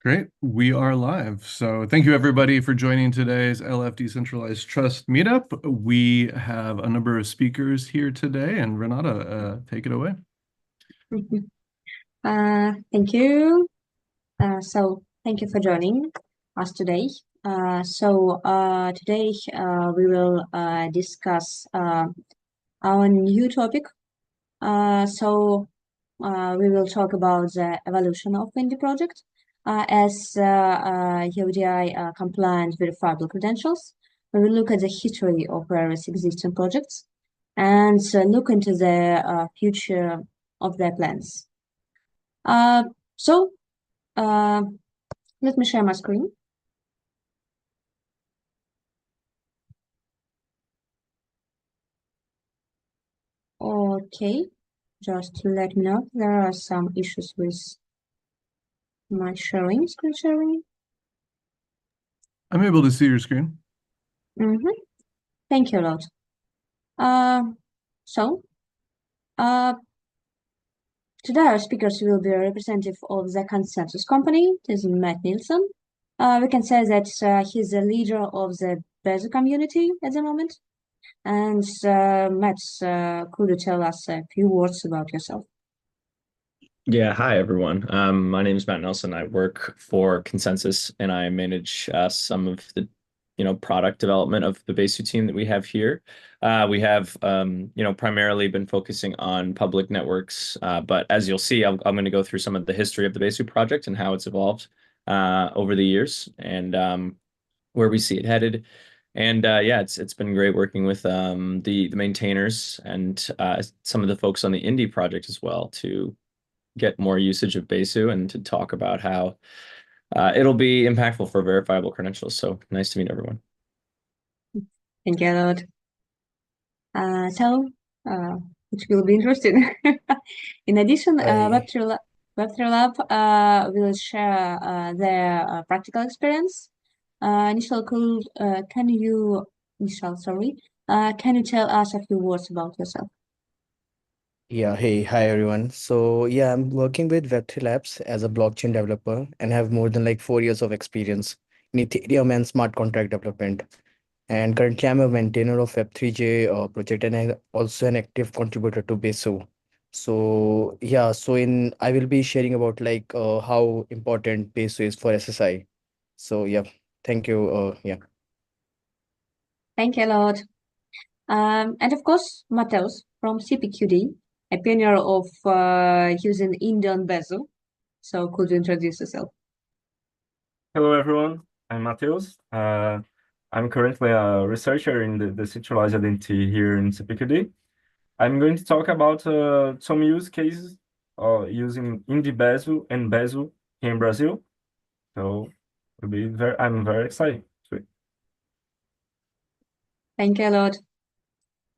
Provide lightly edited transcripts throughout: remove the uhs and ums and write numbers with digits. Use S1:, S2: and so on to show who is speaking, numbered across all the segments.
S1: Great. We are live. So thank you everybody for joining today's LF Decentralized Trust meetup. We have a number of speakers here today, and Renata, take it away.
S2: Thank you. Thank you for joining us today. Today we will discuss our new topic. We will talk about the evolution of Indy project as EUDI compliant verifiable credentials. We will look at the history of various existing projects and look into the future of their plans. Uh, so uh, Let me share my screen. Okay, just let me know. There are some issues with my screen sharing.
S1: I'm able to see your screen.
S2: Thank you a lot. Uh, so, uh, Today our speakers will be a representative of the consensus company. This is Matt Nielsen. We can say that he's the leader of the Besu community at the moment. And Matt, could you tell us a few words about yourself?
S3: Yeah, hi everyone. My name is Matt Nelson. I work for Consensus and I manage some of the product development of the Besu team that we have here. We have primarily been focusing on public networks, but as you'll see, I'm going to go through some of the history of the Besu project and how it's evolved over the years and where we see it headed. And yeah, it's been great working with the maintainers and some of the folks on the Indy project as well to get more usage of Besu and to talk about how it'll be impactful for verifiable credentials. So nice to meet everyone.
S2: Thank you a lot. It will be interesting. In addition, Web3 Lab will share their practical experience. Nishal, can you tell us a few words about yourself?
S4: Yeah, hey, hi everyone. So yeah, I'm working with Web3 Labs as a blockchain developer and have more than like 4 years of experience in Ethereum and smart contract development. And currently I'm a maintainer of Web3J project and I'm also an active contributor to Besu. So yeah, I will be sharing about like how important Besu is for SSI. So yeah, thank you. Yeah.
S2: Thank you a lot. And of course, Mateus from CPQD, a pioneer of using Indy and Besu. So could you introduce yourself?
S5: Hello, everyone. I'm Mateus. I'm currently a researcher in the Decentralized identity here in CPQD. I'm going to talk about some use cases using Indy Besu and Besu here in Brazil. So I'm very excited.
S2: Thank you a lot.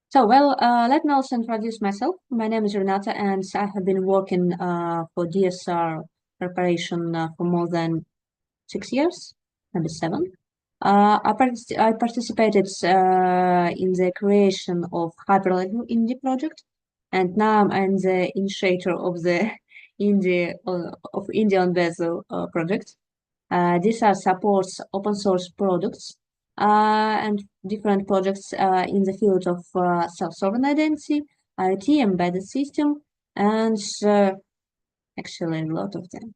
S2: So, let me also introduce myself. My name is Renata, and I have been working for DSR preparation for more than 6 years, maybe 7. I participated in the creation of Hyperledger Indy project, and now I'm the initiator of the Indy and Besu project. These are supports open source products and different projects in the field of self-sovereign identity, IoT, embedded system, and actually a lot of them.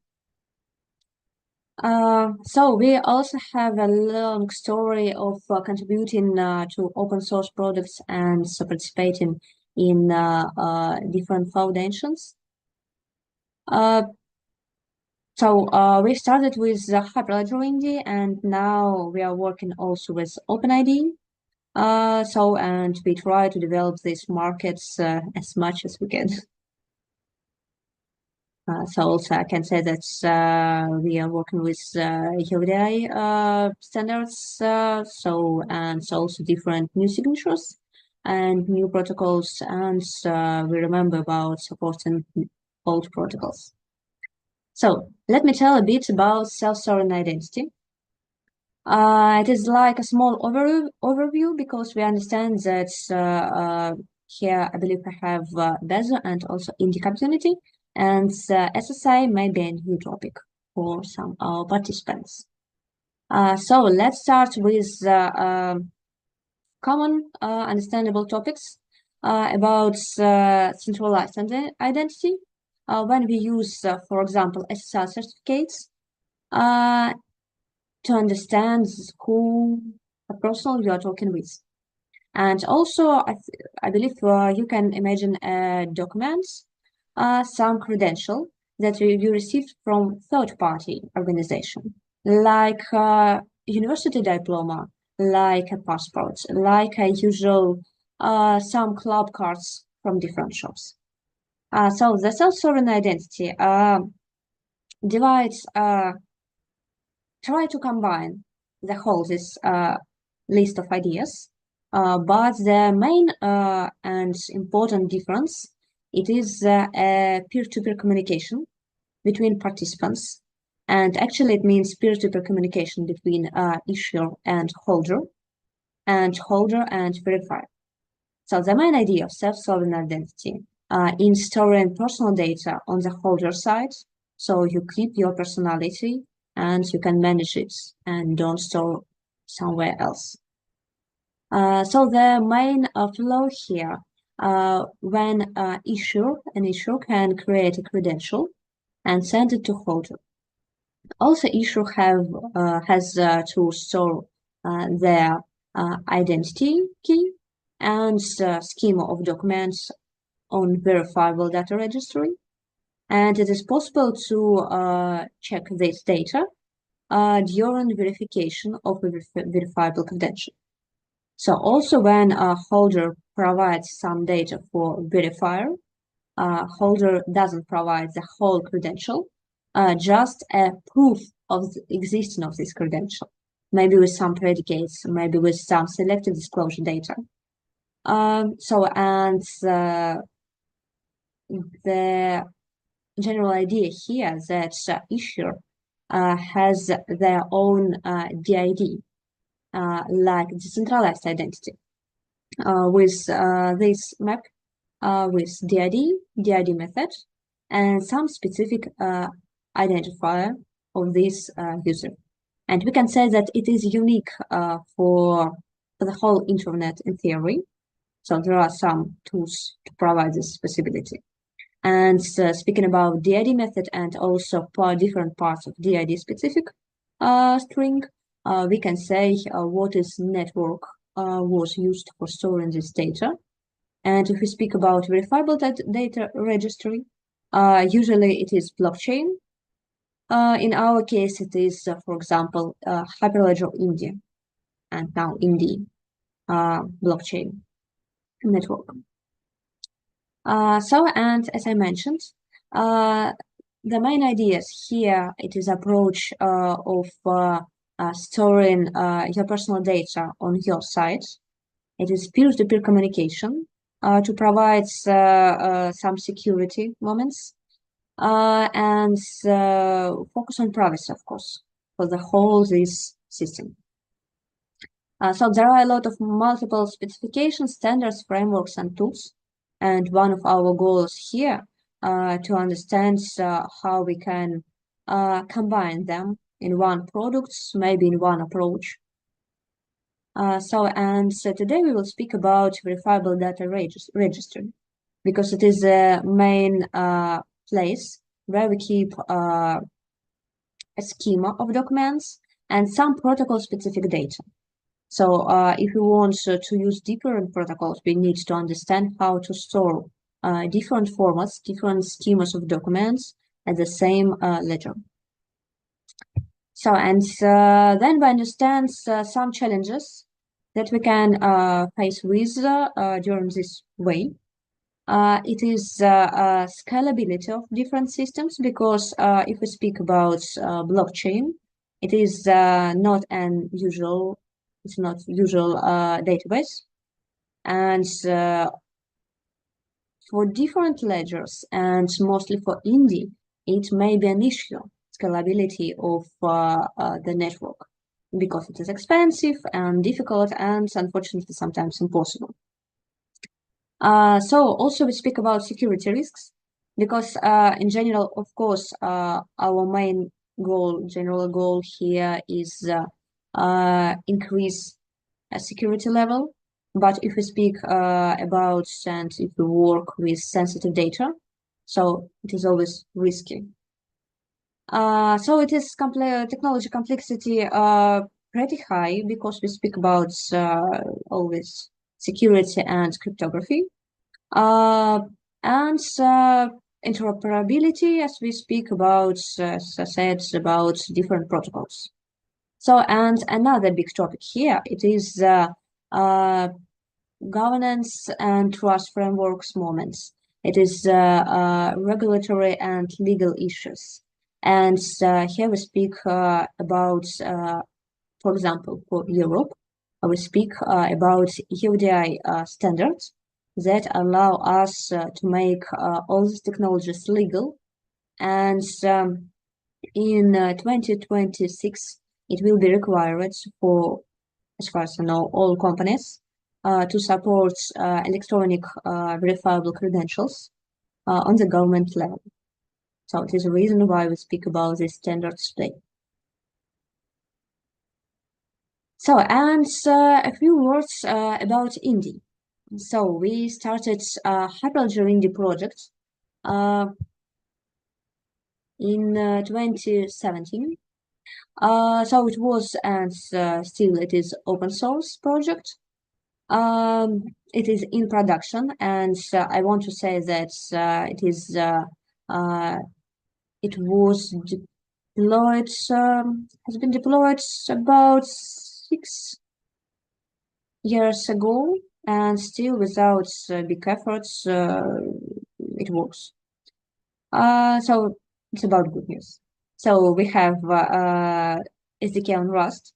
S2: So we also have a long story of contributing to open source products and participating in different foundations. We started with the Hyperledger Indy, and now we are working also with OpenID. And we try to develop these markets as much as we can. Also I can say that we are working with EUDI standards, and also different new signatures and new protocols, and we remember about supporting old protocols. So let me tell a bit about self-sovereign identity. It is like a small overview because we understand that here I believe I have Besu and also Indy community, and SSI may be a new topic for some participants. So let's start with common understandable topics about centralized identity when we use, for example, SSL certificates to understand who a person you are talking with. And also, I believe you can imagine documents, some credential that you received from third-party organization, like university diploma, like a passport, like a usual some club cards from different shops. So the self-sovereign identity divides, try to combine the whole this list of ideas, but the main and important difference, it is a peer-to-peer communication between participants. And actually it means peer-to-peer communication between issuer and holder and verifier. So the main idea of self-sovereign identity in storing personal data on the holder side, so you keep your personality and you can manage it and don't store somewhere else. So the main flow here, when an issuer can create a credential and send it to holder. Also, issuer has to store their identity key and schema of documents on verifiable data registry, and it is possible to check this data during verification of a verifiable credential. So also when a holder provides some data for verifier, holder doesn't provide the whole credential, just a proof of the existence of this credential, maybe with some predicates, maybe with some selective disclosure data. The general idea here that issuer has their own DID, like decentralized identity, with this map with DID method, and some specific identifier of this user. And we can say that it is unique for the whole internet in theory. So there are some tools to provide this possibility. And speaking about DID method and also different parts of DID specific string, we can say what is network was used for storing this data. And if we speak about verifiable data registry, usually it is blockchain. In our case, it is, for example, Hyperledger Indy, and now Indy blockchain network. And as I mentioned, the main ideas here, it is approach of storing your personal data on your site. It is peer-to-peer communication to provide some security moments and focus on privacy, of course, for the whole this system. So there are a lot of multiple specifications, standards, frameworks, and tools. And one of our goals here to understand how we can combine them in one product, maybe in one approach. So today we will speak about verifiable data registry, because it is the main place where we keep a schema of documents and some protocol-specific data. So if we want to use different protocols, we need to understand how to store different formats, different schemas of documents at the same ledger. So, then we understand some challenges that we can face with during this way. It is scalability of different systems, because if we speak about blockchain, it is not an usual, it's not usual database, and for different ledgers and mostly for Indy, it may be an issue, scalability of the network, because it is expensive and difficult and unfortunately sometimes impossible. So also we speak about security risks, because in general, of course, our main general goal here is increase security level. But if we speak about and if we work with sensitive data, so it is always risky. So it is technology complexity pretty high because we speak about always security and cryptography. And interoperability, as we speak about, as I said, about different protocols. So, and another big topic here, it is governance and trust frameworks moments. It is regulatory and legal issues. And here we speak about, for example, for Europe, we speak about EUDI standards that allow us to make all these technologies legal. And in 2026, it will be required for, as far as I know, all companies to support electronic verifiable credentials on the government level. So it is a reason why we speak about these standards today. So, and a few words about Indy. So we started Hyperledger Indy project in 2017. So it was and still it is open source project. It is in production, and I want to say that it was deployed, has been deployed about 6 years ago, and still without big efforts, it works. So it's about good news. So we have SDK on Rust,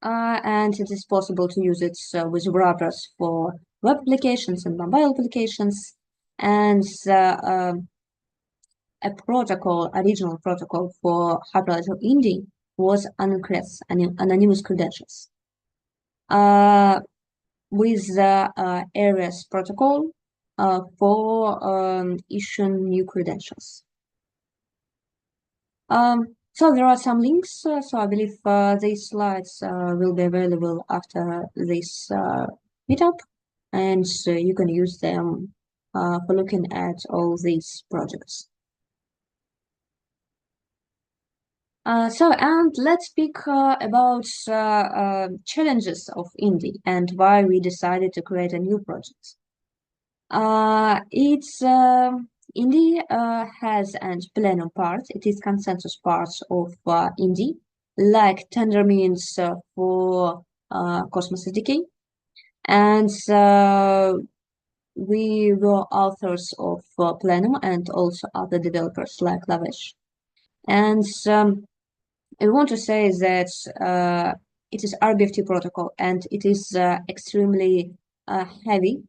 S2: and it is possible to use it with wrappers for web applications and mobile applications, and original protocol for Hyperledger Indy was anonymous credentials. With the ARES protocol for issuing new credentials. So there are some links, so I believe these slides will be available after this meetup, and you can use them for looking at all these projects. And let's speak about challenges of Indy and why we decided to create a new project. Indy has a plenum part. It is consensus part of Indy, like Tendermint for Cosmos SDK. And we were authors of Plenum and also other developers like Lavesh. And I want to say that it is RBFT protocol, and it is extremely heavy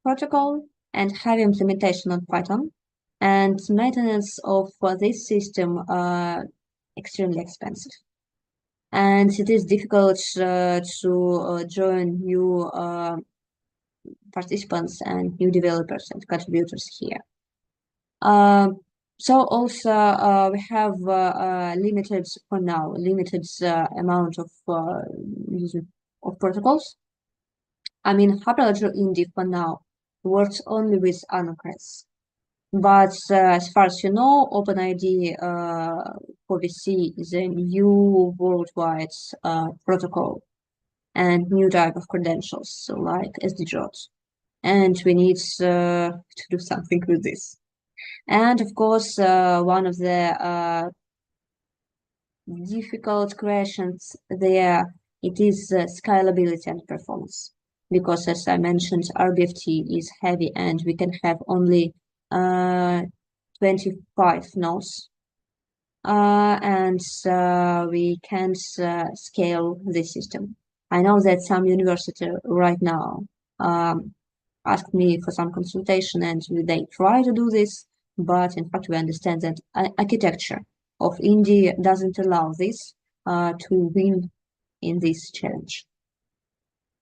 S2: protocol and heavy implementation on Python, and maintenance of this system extremely expensive. And it is difficult to join new participants and new developers and contributors here. So also we have limited amount of using of protocols. I mean, Hyperledger Indy for now works only with Anocrates. But as far as you know, OpenID for VC is a new worldwide protocol and new type of credentials, so like SDJs. And we need to do something with this. And of course, one of the difficult questions there, it is scalability and performance. Because as I mentioned, RBFT is heavy and we can have only 25 nodes. And we can't scale the system. I know that some university right now asked me for some consultation and they try to do this, but in fact we understand that architecture of Indy doesn't allow this to win in this challenge.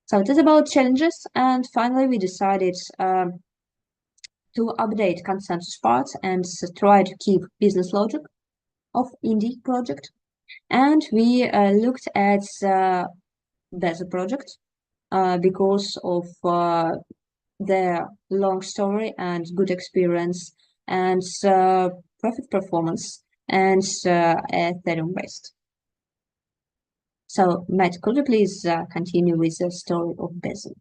S2: So it is about challenges, and finally we decided to update consensus parts and try to keep business logic of Indy project, and we looked at Besu project because of their long story and good experience and profit performance and Ethereum based. So, Matt, could you please continue with the story of Besu?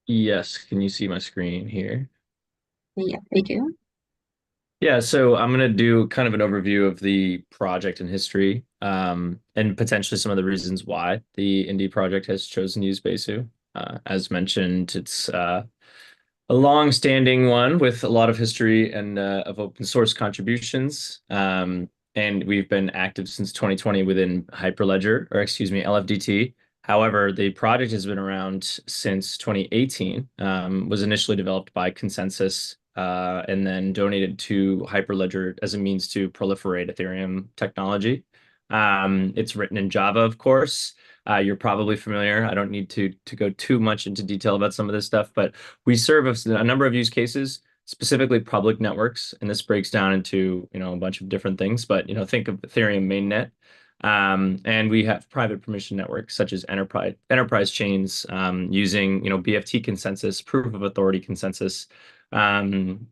S3: Yes, can you see my screen here?
S2: Yeah, thank you.
S3: Yeah, so I'm going to do kind of an overview of the project and history, and potentially some of the reasons why the Indy project has chosen to use Besu. As mentioned, it's a long-standing one with a lot of history and of open source contributions. And we've been active since 2020 within Hyperledger, or excuse me, LFDT. However, the project has been around since 2018, was initially developed by Consensus, and then donated to Hyperledger as a means to proliferate Ethereum technology. It's written in Java, of course. You're probably familiar. I don't need to go too much into detail about some of this stuff, but we serve a number of use cases, specifically public networks, and this breaks down into a bunch of different things. But think of Ethereum mainnet, and we have private permission networks such as enterprise chains using BFT consensus, proof of authority consensus, and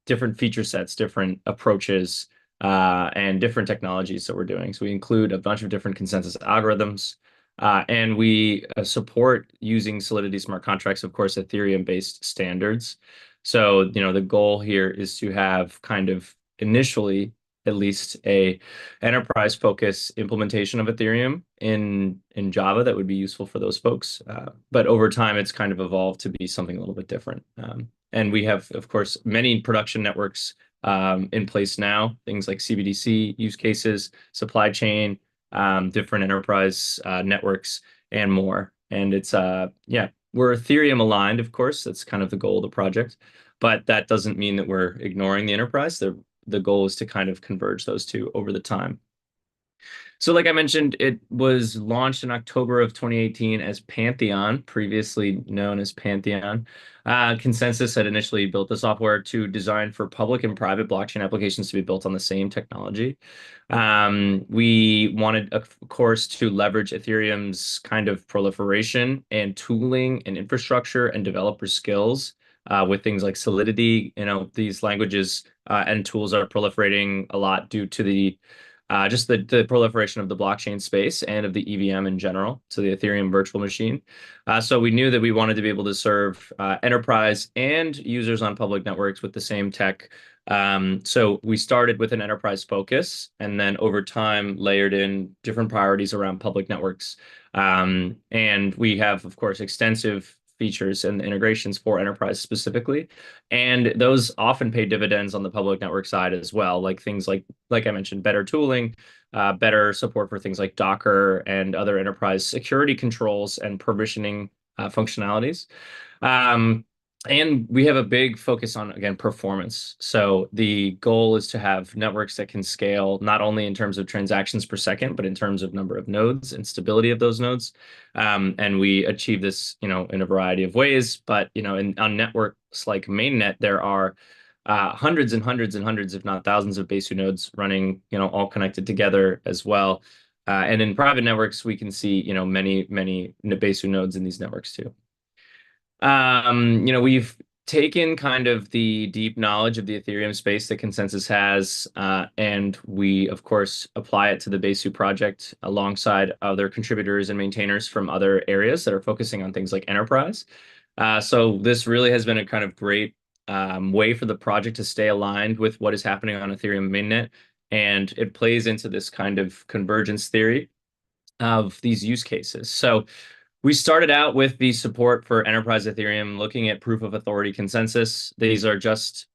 S3: different feature sets, different approaches, and different technologies that we're doing. So we include a bunch of different consensus algorithms, and we support using Solidity smart contracts, of course, Ethereum-based standards. So, the goal here is to have kind of initially at least a enterprise focus implementation of Ethereum in Java that would be useful for those folks. But over time, it's kind of evolved to be something a little bit different. And we have, of course, many production networks in place now, things like CBDC use cases, supply chain, different enterprise networks, and more. And it's, we're Ethereum aligned, of course. That's kind of the goal of the project. But that doesn't mean that we're ignoring the enterprise. The goal is to kind of converge those two over the time. So like I mentioned, it was launched in October of 2018 as Pantheon, previously known as Pantheon. Consensus had initially built the software to design for public and private blockchain applications to be built on the same technology. We wanted, of course, to leverage Ethereum's kind of proliferation and tooling and infrastructure and developer skills with things like Solidity. These languages and tools are proliferating a lot due to the just the proliferation of the blockchain space and of the EVM in general, so the Ethereum virtual machine. So we knew that we wanted to be able to serve enterprise and users on public networks with the same tech. So we started with an enterprise focus and then over time layered in different priorities around public networks. And we have, of course, extensive features and integrations for enterprise specifically. And those often pay dividends on the public network side as well, like things like I mentioned, better tooling, better support for things like Docker and other enterprise security controls and permissioning functionalities. And we have a big focus on, again, performance. So the goal is to have networks that can scale not only in terms of transactions per second, but in terms of number of nodes and stability of those nodes. And we achieve this, in a variety of ways. But, on networks like mainnet, there are hundreds and hundreds and hundreds, if not thousands of Besu nodes running, all connected together as well. And in private networks, we can see, many, many Besu nodes in these networks too. We've taken kind of the deep knowledge of the Ethereum space that Consensus has, and we, of course, apply it to the Besu project alongside other contributors and maintainers from other areas that are focusing on things like enterprise. So this really has been a kind of great way for the project to stay aligned with what is happening on Ethereum mainnet, and it plays into this kind of convergence theory of these use cases. So we started out with the support for enterprise Ethereum, looking at proof of authority consensus. These are just,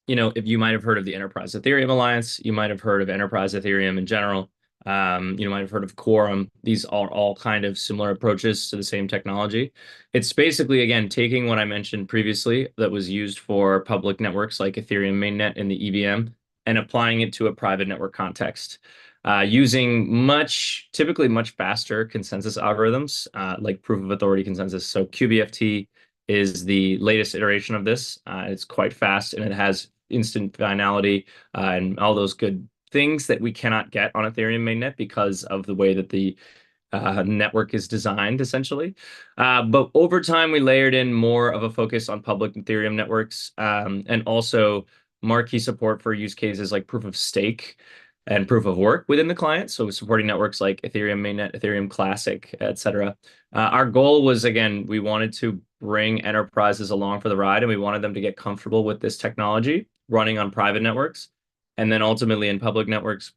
S3: if you might have heard of the Enterprise Ethereum Alliance, you might have heard of Enterprise Ethereum in general. You might have heard of Quorum. These are all kind of similar approaches to the same technology. It's basically, again, taking what I mentioned previously that was used for public networks like Ethereum mainnet and the EVM and applying it to a private network context. Using typically much faster consensus algorithms, like proof of authority consensus. So QBFT is the latest iteration of this. It's quite fast and it has instant finality, and all those good things that we cannot get on Ethereum mainnet because of the way that the network is designed, essentially. But over time, we layered in more of a focus on public Ethereum networks, and also marquee support for use cases like proof of stake and proof of work within the client. So supporting networks like Ethereum mainnet, Ethereum Classic, etc. Our goal was, again, we wanted to bring enterprises along for the ride, and we wanted them to get comfortable with this technology running on private networks and then ultimately in public networks.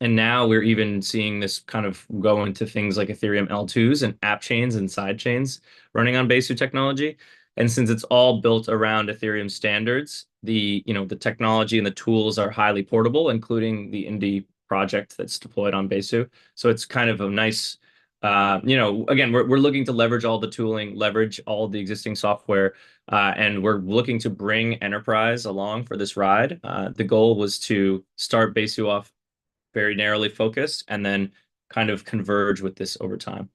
S3: And now we're even seeing this kind of go into things like Ethereum L2s and app chains and side chains running on Besu technology. And since it's all built around Ethereum standards, the technology and the tools are highly portable, including the Indy project that's deployed on Besu. So it's kind of a nice, again, we're looking to leverage all the tooling, leverage all the existing software, and we're looking to bring enterprise along for this ride. The goal was to start Besu off very narrowly focused and then kind of converge with this over time.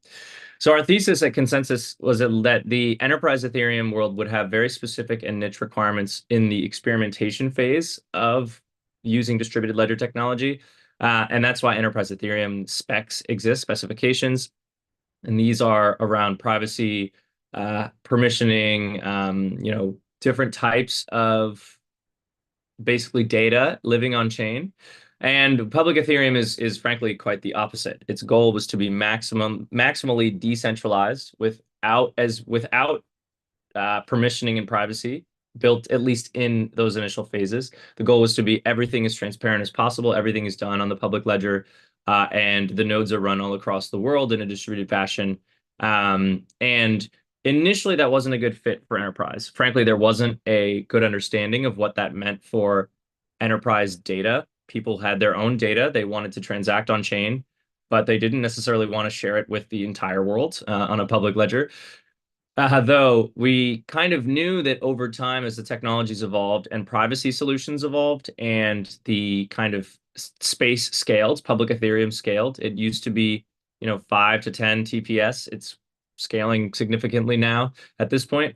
S3: So our thesis at Consensus was that the enterprise Ethereum world would have very specific and niche requirements in the experimentation phase of using distributed ledger technology. And that's why enterprise Ethereum specs exist, specifications. And these are around privacy, permissioning, different types of basically data living on chain. And public Ethereum is frankly quite the opposite. Its goal was to be maximally decentralized without permissioning and privacy built, at least in those initial phases. The goal was to be everything as transparent as possible. Everything is done on the public ledger, and the nodes are run all across the world in a distributed fashion. And initially, that wasn't a good fit for enterprise. Frankly, there wasn't a good understanding of what that meant for enterprise data. People had their own data. They wanted to transact on chain, but they didn't necessarily want to share it with the entire world on a public ledger. Though we kind of knew that over time, as the technologies evolved and privacy solutions evolved and the kind of space scaled, public Ethereum scaled, it used to be 5 to 10 TPS. It's scaling significantly now at this point.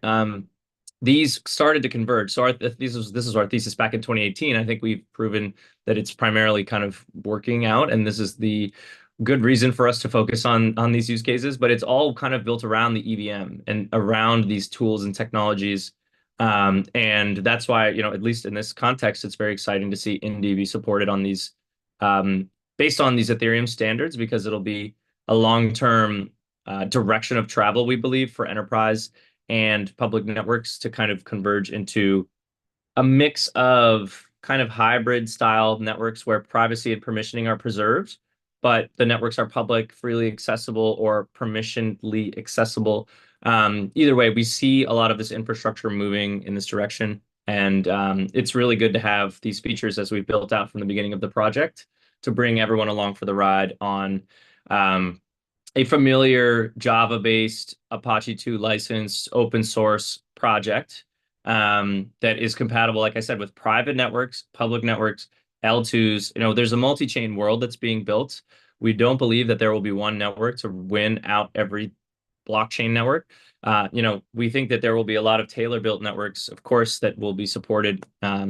S3: These started to converge. So this is our thesis back in 2018. I think we've proven that it's primarily kind of working out, and this is the good reason for us to focus on these use cases. But it's all kind of built around the EVM and around these tools and technologies. And that's why, at least in this context, it's very exciting to see Indy be supported on these, based on these Ethereum standards, because it'll be a long-term direction of travel, we believe, for enterprise and public networks to kind of converge into a mix of kind of hybrid style networks where privacy and permissioning are preserved, but the networks are public, freely accessible, or permissionedly accessible. Either way, we see a lot of this infrastructure moving in this direction, and it's really good to have these features as we've built out from the beginning of the project to bring everyone along for the ride on a familiar Java-based Apache 2 licensed open source project that is compatible, like I said, with private networks, public networks, L2s. There's a multi-chain world that's being built. We don't believe that there will be one network to win out every blockchain network. We think that there will be a lot of tailor-built networks, of course, that will be supported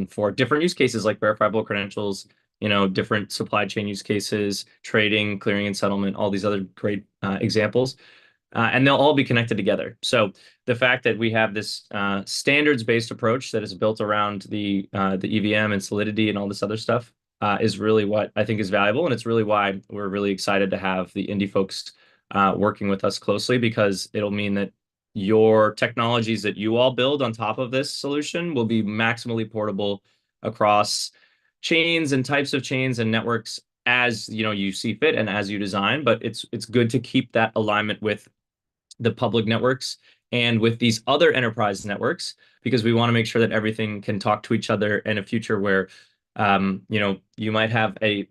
S3: for different use cases like verifiable credentials, different supply chain use cases, trading, clearing and settlement, all these other great examples. And they'll all be connected together. So the fact that we have this standards-based approach that is built around the EVM and Solidity and all this other stuff is really what I think is valuable. And it's really why we're really excited to have the Indy folks working with us closely, because it'll mean that your technologies that you all build on top of this solution will be maximally portable across chains and types of chains and networks as you see fit and as you design. But it's good to keep that alignment with the public networks and with these other enterprise networks, because we want to make sure that everything can talk to each other in a future where you might have a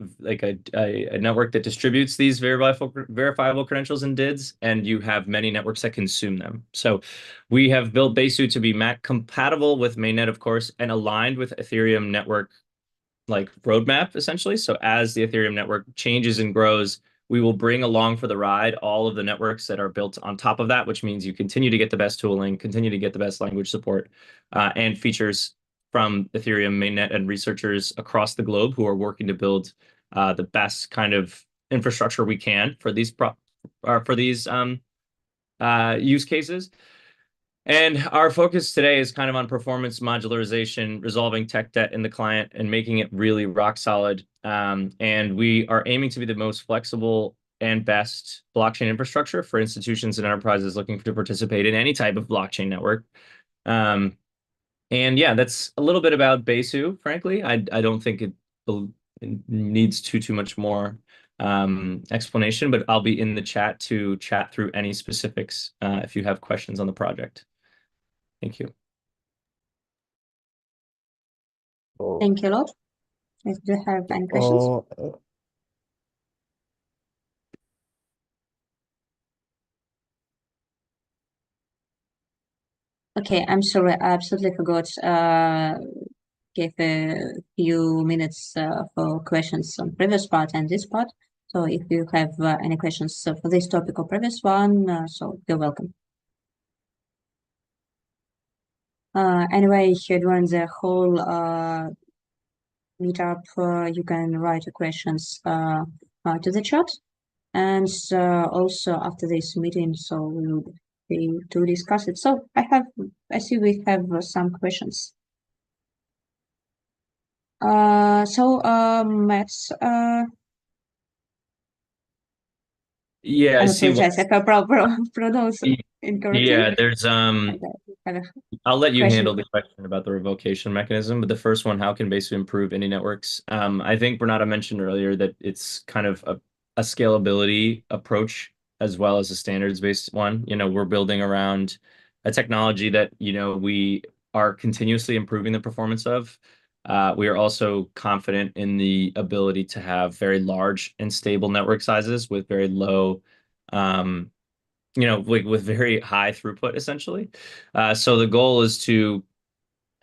S3: network that distributes these verifiable credentials and DIDs, and you have many networks that consume them. So we have built Besu to be compatible with mainnet, of course, and aligned with Ethereum network roadmap, essentially. So as the Ethereum network changes and grows, we will bring along for the ride all of the networks that are built on top of that, which means you continue to get the best tooling, continue to get the best language support and features from Ethereum mainnet and researchers across the globe who are working to build the best kind of infrastructure we can for these use cases. And our focus today is kind of on performance modularization, resolving tech debt in the client, and making it really rock solid. And we are aiming to be the most flexible and best blockchain infrastructure for institutions and enterprises looking to participate in any type of blockchain network. And yeah, that's a little bit about Besu, frankly. I don't think it needs too much more explanation, but I'll be in the chat to chat through any specifics if you have questions on the project. Thank you.
S2: Thank you a lot. If you have any questions. Okay, I'm sorry, I absolutely forgot. Give a few minutes for questions on previous part and this part. So if you have any questions for this topic or previous one, so you're welcome. Anyway, during the whole meetup, you can write your questions to the chat, and also after this meeting, so we'll be to discuss it. So I see we have some questions. Matt,
S3: Yeah, I see.
S2: apologize if I pronounce incorrectly.
S3: Yeah, there's I'll let you
S2: question.
S3: handle the question about the revocation mechanism, but the first one, how can Besu improve Indy networks? I think Renata mentioned earlier that it's kind of a scalability approach as well as a standards-based one. You know, we're building around a technology that, you know, we are continuously improving the performance of. We are also confident in the ability to have very large and stable network sizes with very low, you know, with very high throughput, essentially. So the goal is to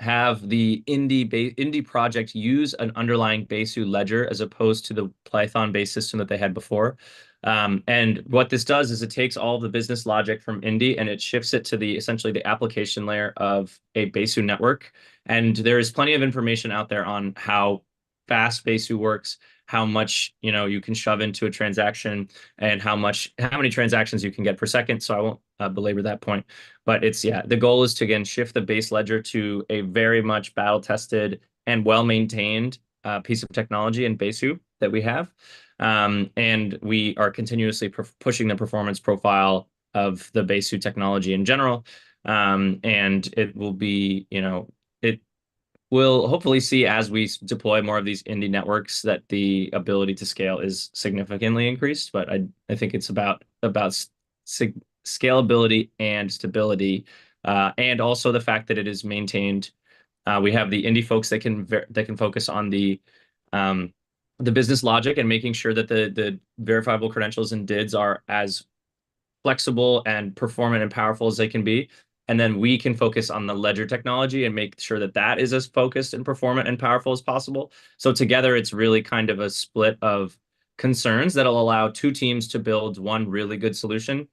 S3: have the Indy project use an underlying Besu ledger as opposed to the Python-based system that they had before. And what this does is it takes all the business logic from Indy and it shifts it to essentially the application layer of a Besu network. And there is plenty of information out there on how fast Besu works, how much, you know, you can shove into a transaction, and how many transactions you can get per second. So I won't belabor that point. But the goal is to, again, shift the base ledger to a very much battle-tested and well-maintained piece of technology in Besu that we have. And we are continuously pushing the performance profile of the Besu technology in general. And it will be, you know, we'll hopefully see as we deploy more of these Indy networks that the ability to scale is significantly increased. But I think it's about scalability and stability, and also the fact that it is maintained. We have the Indy folks that can focus on the business logic and making sure that the verifiable credentials and DIDs are as flexible and performant and powerful as they can be. And then we can focus on the ledger technology and make sure that that is as focused and performant and powerful as possible. So together, it's really kind of a split of concerns that'll allow two teams to build one really good solution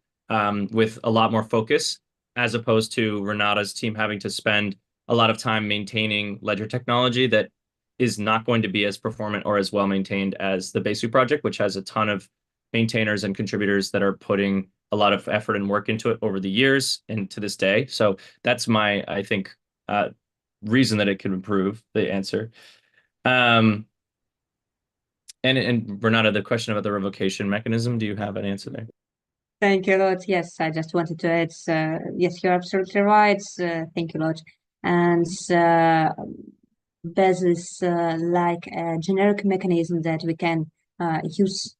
S3: with a lot more focus, as opposed to Renata's team having to spend a lot of time maintaining ledger technology that is not going to be as performant or as well maintained as the Besu project, which has a ton of maintainers and contributors that are putting a lot of effort and work into it over the years and to this day. So that's my, I think, reason that it could improve the answer. And Renata, the question about the revocation mechanism, do you have an answer there?
S2: Thank you a lot. Yes, I just wanted to add, yes, you're absolutely right. Thank you a lot. And Besu is like a generic mechanism that we can use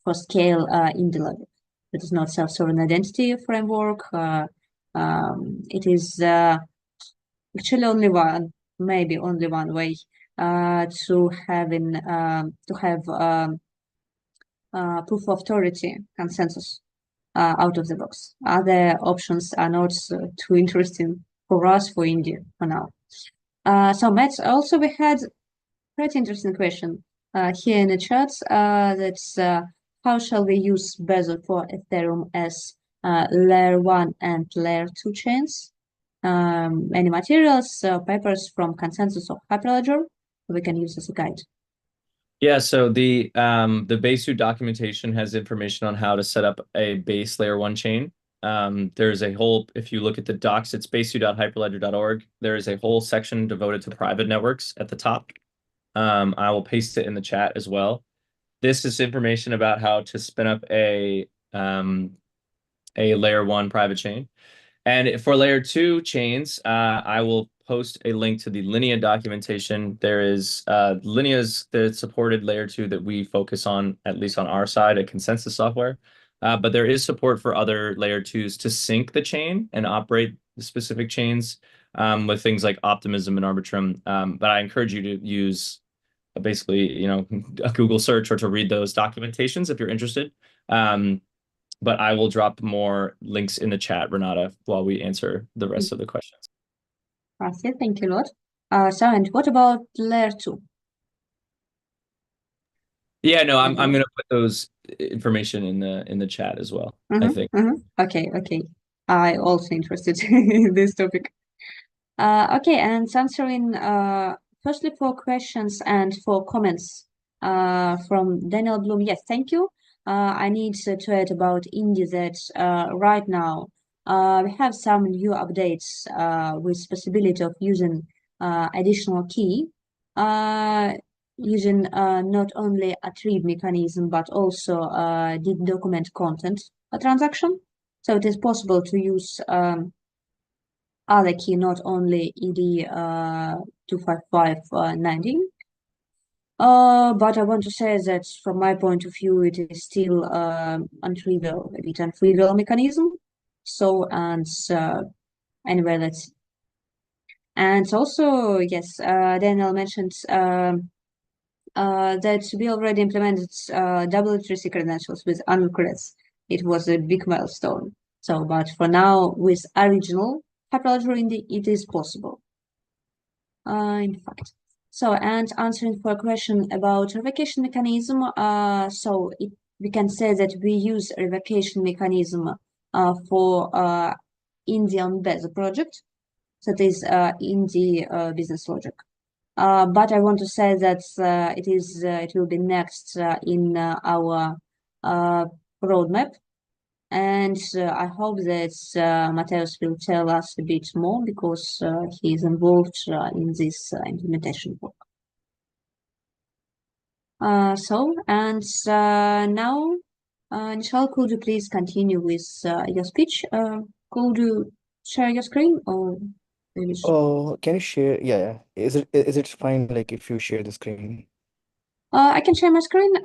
S2: for scale in the logic. It is not self-sovereign identity framework. It is actually only one, maybe only one way to have proof of authority consensus out of the box. Other options are not too interesting for us, for India, for now. So Matt, also we had quite interesting question here in the chat. That's how shall we use Besu for Ethereum as layer 1 and layer 2 chains? any materials, papers from consensus of Hyperledger we can use as a guide.
S3: Yeah, so the Besu documentation has information on how to set up a base layer 1 chain. There's a whole, if you look at the docs, it's besu.hyperledger.org. There is a whole section devoted to private networks at the top. I will paste it in the chat as well. This is information about how to spin up a layer 1 private chain. And for layer 2 chains, I will post a link to the Linea documentation. There is Linea's the supported layer 2 that we focus on, at least on our side at Consensus Software. But there is support for other layer 2s to sync the chain and operate the specific chains with things like Optimism and Arbitrum. But I encourage you to use basically, a Google search or to read those documentations if you're interested. But I will drop more links in the chat, Renata, while we answer the rest of the questions.
S2: Okay, thank you a lot. So, and what about layer 2?
S3: Yeah, no, I'm gonna put those information in the chat as well, I think.
S2: Okay. I also interested in this topic. Okay, and answering firstly for questions and for comments from Daniel Bloom. Yes, thank you. I need to add about Indy that right now we have some new updates with possibility of using additional key using not only a tree mechanism but also did document content transaction. So it is possible to use other key, not only ED25590. But I want to say that from my point of view, it is still a bit untrivial mechanism. So, and anyway, let's. And also, yes, Daniel mentioned that we already implemented double literacy credentials with uncreds. It was a big milestone. So, but for now, with original Hyperledger Indy, it is possible. In fact. So, and answering for a question about revocation mechanism, we can say that we use revocation mechanism for Indy and Besu project, that is Indy business logic. But I want to say that it will be next in our roadmap. And I hope that Mateus will tell us a bit more because he is involved in this implementation work. Now, Nishal, could you please continue with your speech? Could you share your screen or maybe?
S4: Can you share? Yeah. Is it fine like if you share the screen?
S2: I can share my screen.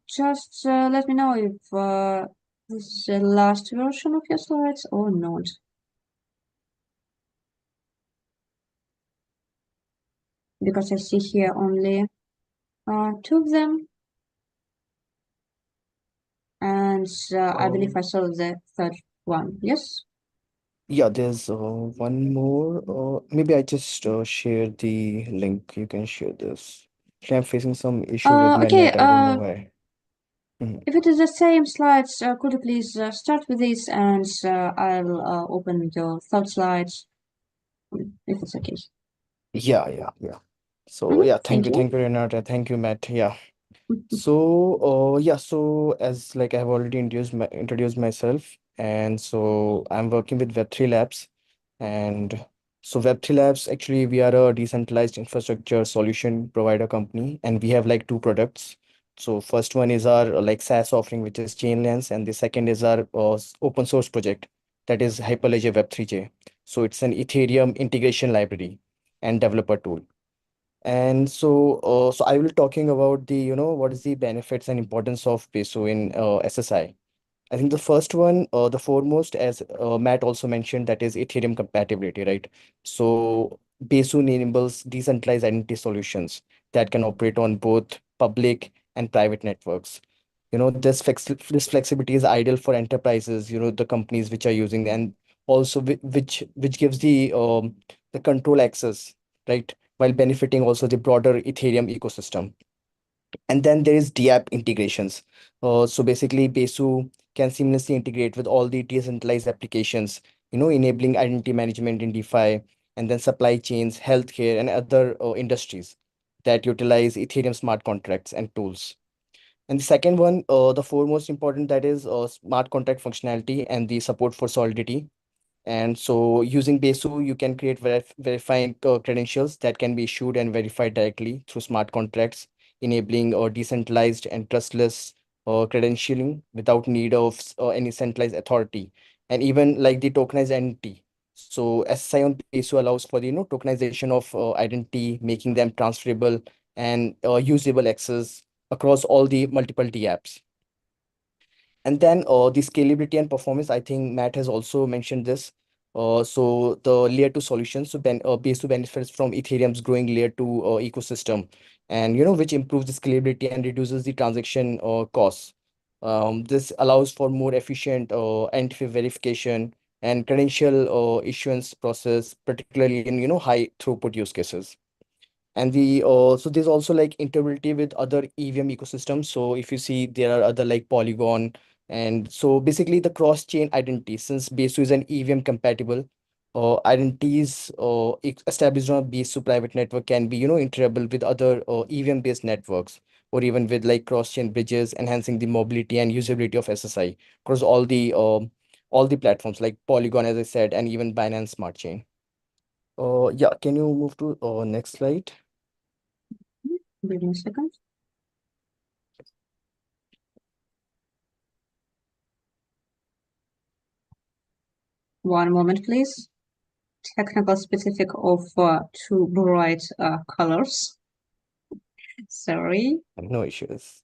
S2: Just let me know if this is the last version of your slides or not. Because I see here only 2 of them. And I believe I saw the third one. Yes?
S4: Yeah, there's one more. Maybe I just share the link. You can share this. Actually, I'm facing some issue with my
S2: Okay,
S4: net. I don't know why.
S2: if it is the same slides, could you please start with this and I'll open your third slides if it's okay.
S4: Yeah. So yeah, thank you, Renata. Thank you, Matt. Yeah. So so as like I've already introduced myself, and so I'm working with Web3 Labs, and so Web3 Labs actually we are a decentralized infrastructure solution provider company, and we have like 2 products. So first one is our like SaaS offering, which is Chainlance, and the second is our open source project that is Hyperledger Web3j. So it's an Ethereum integration library and developer tool. And so I will talking about the, what is the benefits and importance of Besu in SSI. I think the first one, the foremost, as Matt also mentioned, that is Ethereum compatibility, right? So Besu enables decentralized identity solutions that can operate on both public and private networks. This flexibility is ideal for enterprises, the companies which are using, and also which gives the control access, right? While benefiting also the broader Ethereum ecosystem. And then there is DApp integrations. So basically, Besu can seamlessly integrate with all the decentralized applications enabling identity management in DeFi, and then supply chains, healthcare, and other industries that utilize Ethereum smart contracts and tools. And the second one, the foremost important, that is smart contract functionality and the support for solidity. And so using Besu, you can create verifying credentials that can be issued and verified directly through smart contracts, enabling decentralized and trustless credentialing without need of any centralized authority. And even like the tokenized identity. So SSI on Besu allows for the tokenization of identity, making them transferable and usable access across all the multiple apps. And then the scalability and performance, I think Matt has also mentioned this. So the layer two solutions, so Besu benefits from Ethereum's growing layer two ecosystem, and which improves the scalability and reduces the transaction costs. This allows for more efficient entity verification and credential issuance process, particularly in high throughput use cases. And so there's also like interoperability with other EVM ecosystems. So if you see, there are other like Polygon, and so basically the cross-chain identity, since Besu is an EVM compatible, identities established on a Besu private network can be interoperable with other EVM-based networks, or even with like cross-chain bridges, enhancing the mobility and usability of SSI across all the platforms like Polygon, as I said, and even Binance Smart Chain. Yeah, can you move to next slide?
S2: Give me a second. One moment, please. Technical specific of two bright colors. Sorry.
S4: No issues.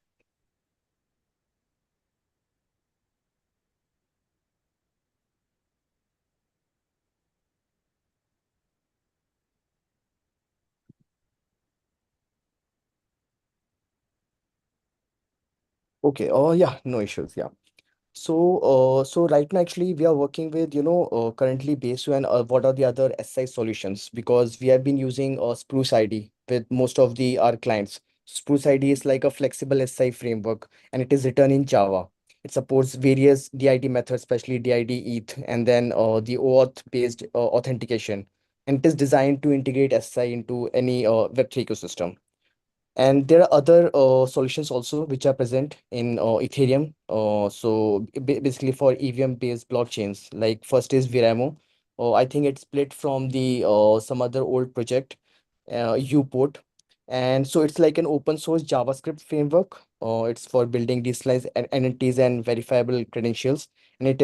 S4: Okay. Oh, yeah, no issues. Yeah. So right now, actually, we are working with, currently Besu and what are the other SI solutions, because we have been using Spruce ID with most of our clients. Spruce ID is like a flexible SI framework, and it is written in Java. It supports various DID methods, especially DID ETH, and then the OAuth-based authentication. And it is designed to integrate SI into any Web3 ecosystem. And there are other solutions also which are present in Ethereum. So basically for EVM-based blockchains, like first is Veramo. I think it's split from the some other old project, Uport. And so it's like an open source JavaScript framework. It's for building decentralized entities and verifiable credentials. And it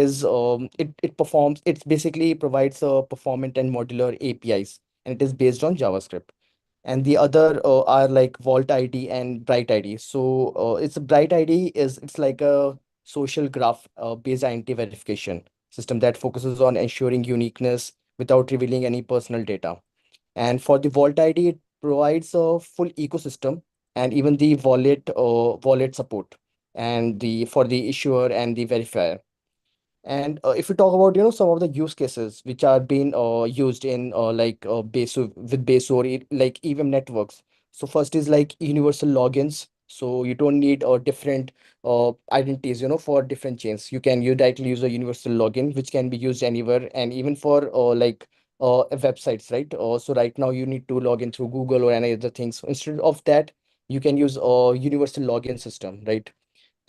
S4: basically provides performant and modular APIs, and it is based on JavaScript. And the other are like Vault ID and Bright ID. So it's a Bright ID is it's like a social graph based identity verification system that focuses on ensuring uniqueness without revealing any personal data. And for the Vault ID, it provides a full ecosystem and even the wallet support, and the for the issuer and the verifier. And if we talk about some of the use cases which are being used in Besu with Besu or like EVM networks. So first is like universal logins. So you don't need different identities for different chains. You directly use a universal login which can be used anywhere, and even for websites, right? So right now you need to log in through Google or any other things. So instead of that, you can use a universal login system, right?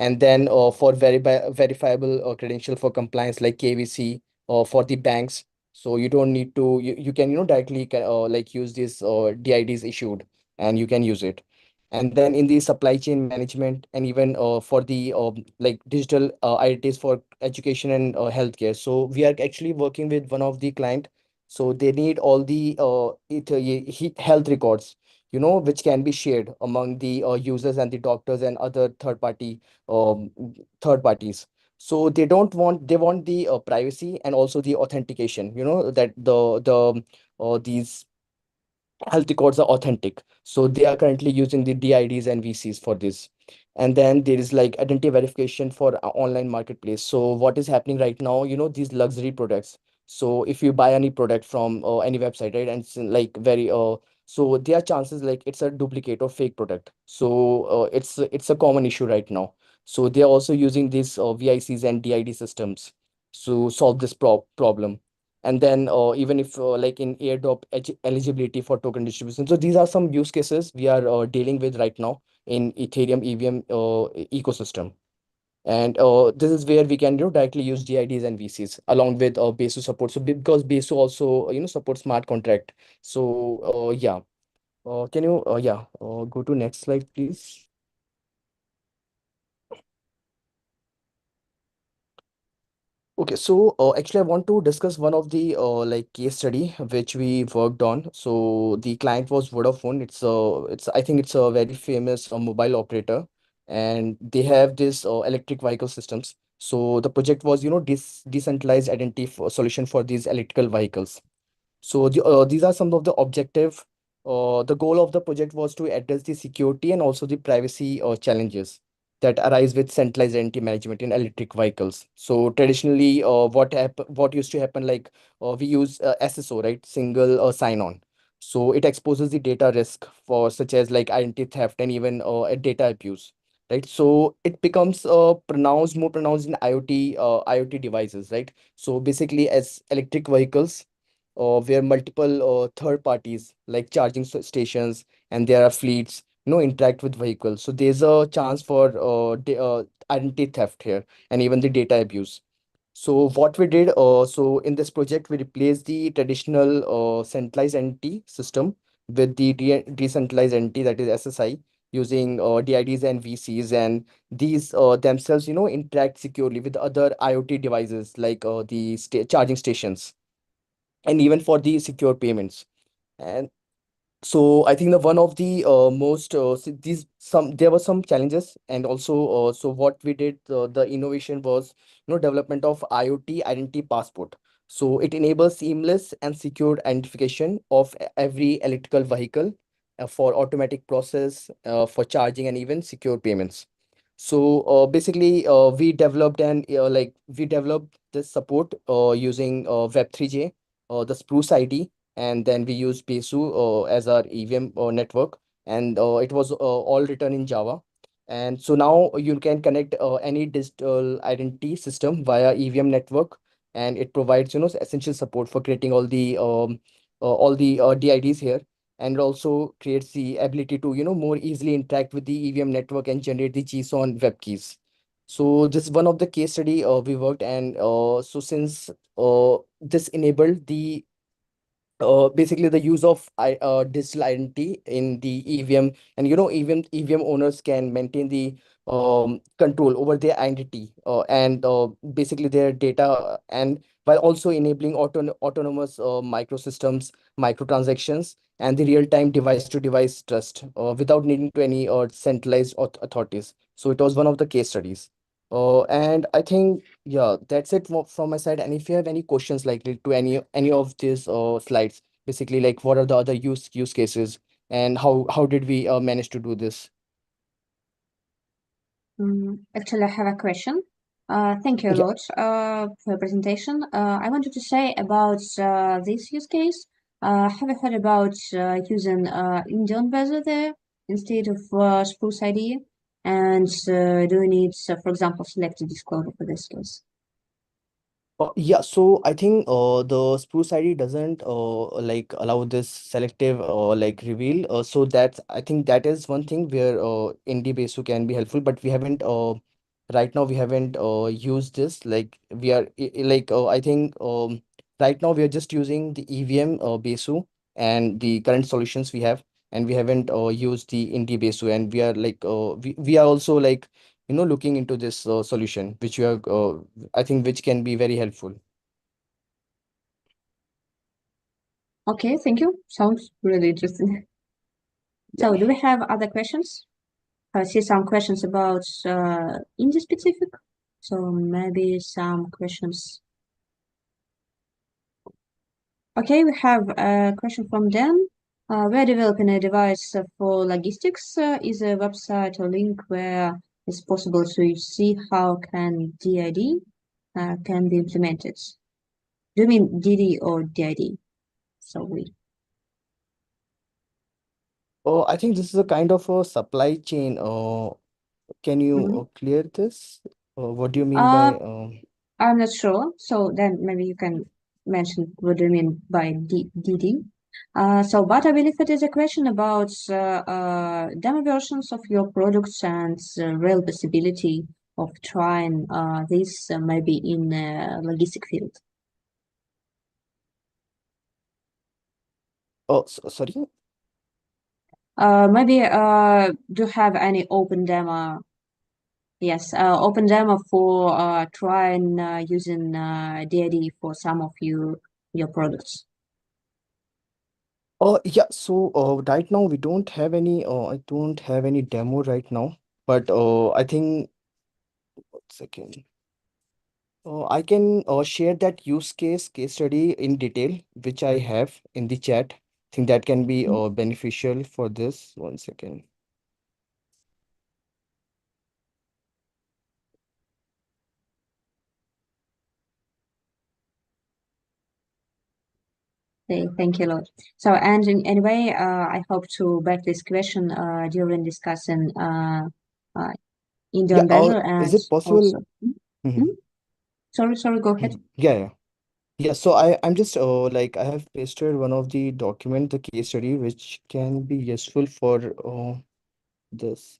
S4: And then for verifiable credential for compliance like KVC or for the banks. So you don't need to you can directly like use these DIDs issued, and you can use it. And then in the supply chain management, and even for the like digital identities for education and healthcare. So we are actually working with one of the client. So they need all the health records, which can be shared among the users and the doctors and other um, third parties. So they want the privacy and also the authentication, that these health records are authentic. So they are currently using the DIDs and VCs for this. And then there is like identity verification for online marketplace. So what is happening right now, these luxury products. So if you buy any product from any website, right, and it's like very so there are chances like it's a duplicate or fake product. So it's a common issue right now. So they are also using these VICs and DID systems to solve this problem. and then even if like in airdrop eligibility for token distribution. So these are some use cases we are dealing with right now in Ethereum EVM ecosystem. And this is where we can directly use DIDs and VCs along with Besu support. So because Besu also supports smart contract. So yeah, can you go to next slide, please? Okay, so actually, I want to discuss one of the like case study which we worked on. So the client was Vodafone. It's I think it's a very famous mobile operator, and they have this electric vehicle systems. So the project was decentralized identity solution for these electrical vehicles. So these are some of the objective. The goal of the project was to address the security and also the privacy challenges that arise with centralized identity management in electric vehicles. So traditionally, what used to happen, like we use SSO, right, single sign-on. So it exposes the data risk for such as like identity theft and even data abuse, right? So it becomes more pronounced in IoT devices, right? So basically, as electric vehicles where multiple third parties like charging stations and there are fleets interact with vehicles, so there's a chance for identity theft here and even the data abuse. So what we did, so in this project we replaced the traditional centralized entity system with the decentralized entity, that is SSI, using DIDs and VCs, and these themselves interact securely with other IoT devices like the charging stations and even for the secure payments. And so I think the one of the most these some there were some challenges, and also so what we did, the innovation was development of IoT identity passport. So it enables seamless and secure identification of every electrical vehicle for automatic process for charging and even secure payments. So basically we developed this support using Web3j, the Spruce ID, and then we use Besu as our EVM network, and it was all written in Java. And so now you can connect any digital identity system via EVM network, and it provides essential support for creating all the DIDs here, and it also creates the ability to more easily interact with the EVM network and generate the JSON web keys. So this is one of the case study we worked, and so since this enabled the basically the use of digital identity in the EVM, and even EVM owners can maintain the control over their identity and basically their data, and while also enabling autonomous microsystems, microtransactions, and the real-time device-to-device trust without needing to any centralized authorities. So it was one of the case studies. And I think, yeah, that's it from my side. And if you have any questions like to any of these slides, basically like what are the other use cases and how did we manage to do this?
S2: Actually, I have a question. Thank you a
S4: Yeah.
S2: lot for your presentation. I wanted to say about this use case. Have you heard about using Indy and Besu there instead of Spruce ID? And do you need, for example, selected disclosure for this case?
S4: Yeah, so I think the Spruce ID doesn't like allow this selective like reveal. So that's, I think that is one thing where Indy Besu can be helpful, but we haven't right now we haven't used this. Like we are like I think right now we are just using the EVM Besu and the current solutions we have, and we haven't used the Indy Besu, and we are like we are also like looking into this solution which you are I think which can be very helpful.
S2: Okay, thank you. Sounds really interesting.
S4: Yeah.
S2: So, do we have other questions? I see some questions about Indy specific. So maybe some questions. Okay, we have a question from Dan. We're developing a device for logistics. Is a website or link where it's possible to see how can DID can be implemented? Do you mean DD or DID? So we.
S4: Oh, I think this is a kind of a supply chain. Can you clear this? What do you mean by
S2: I'm not sure. So then maybe you can mentioned what do you mean by DD. But I believe it is a question about demo versions of your products and real possibility of trying this maybe in logistic field.
S4: Oh, sorry.
S2: Maybe do you have any open demo? Yes, open demo for trying using DID for some of your products.
S4: Yeah, so right now we don't have any I don't have any demo right now, but I think 1 second. I can share that case study in detail, which I have in the chat. I think that can be beneficial for this. 1 second.
S2: Okay, thank you, Lord. So, and anyway, I hope to back this question during discussing Indy and
S4: Yeah,
S2: Besu
S4: is
S2: and
S4: it possible?
S2: also.
S4: Mhm,
S2: Sorry, go ahead.
S4: mhm. Yeah. So I'm just like I have pasted one of the document, the case study, which can be useful for this.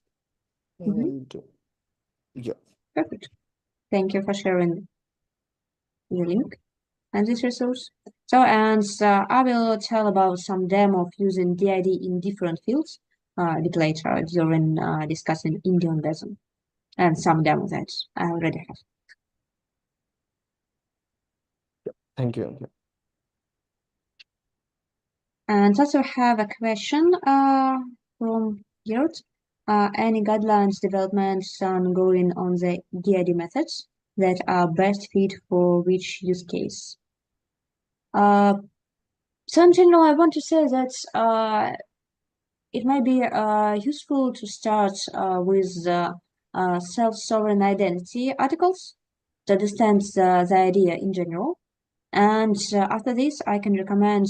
S4: And yeah.
S2: Perfect. Thank you for sharing the link and this resource. So, and I will tell about some demo of using DID in different fields a bit later during discussing Indy and Besu and some demos that I already have.
S4: Thank you.
S2: And also have a question from Gert. Any guidelines developments ongoing on the DID methods that are best fit for which use case? So in general, I want to say that it might be useful to start with self-sovereign identity articles to understand the idea in general. And after this, I can recommend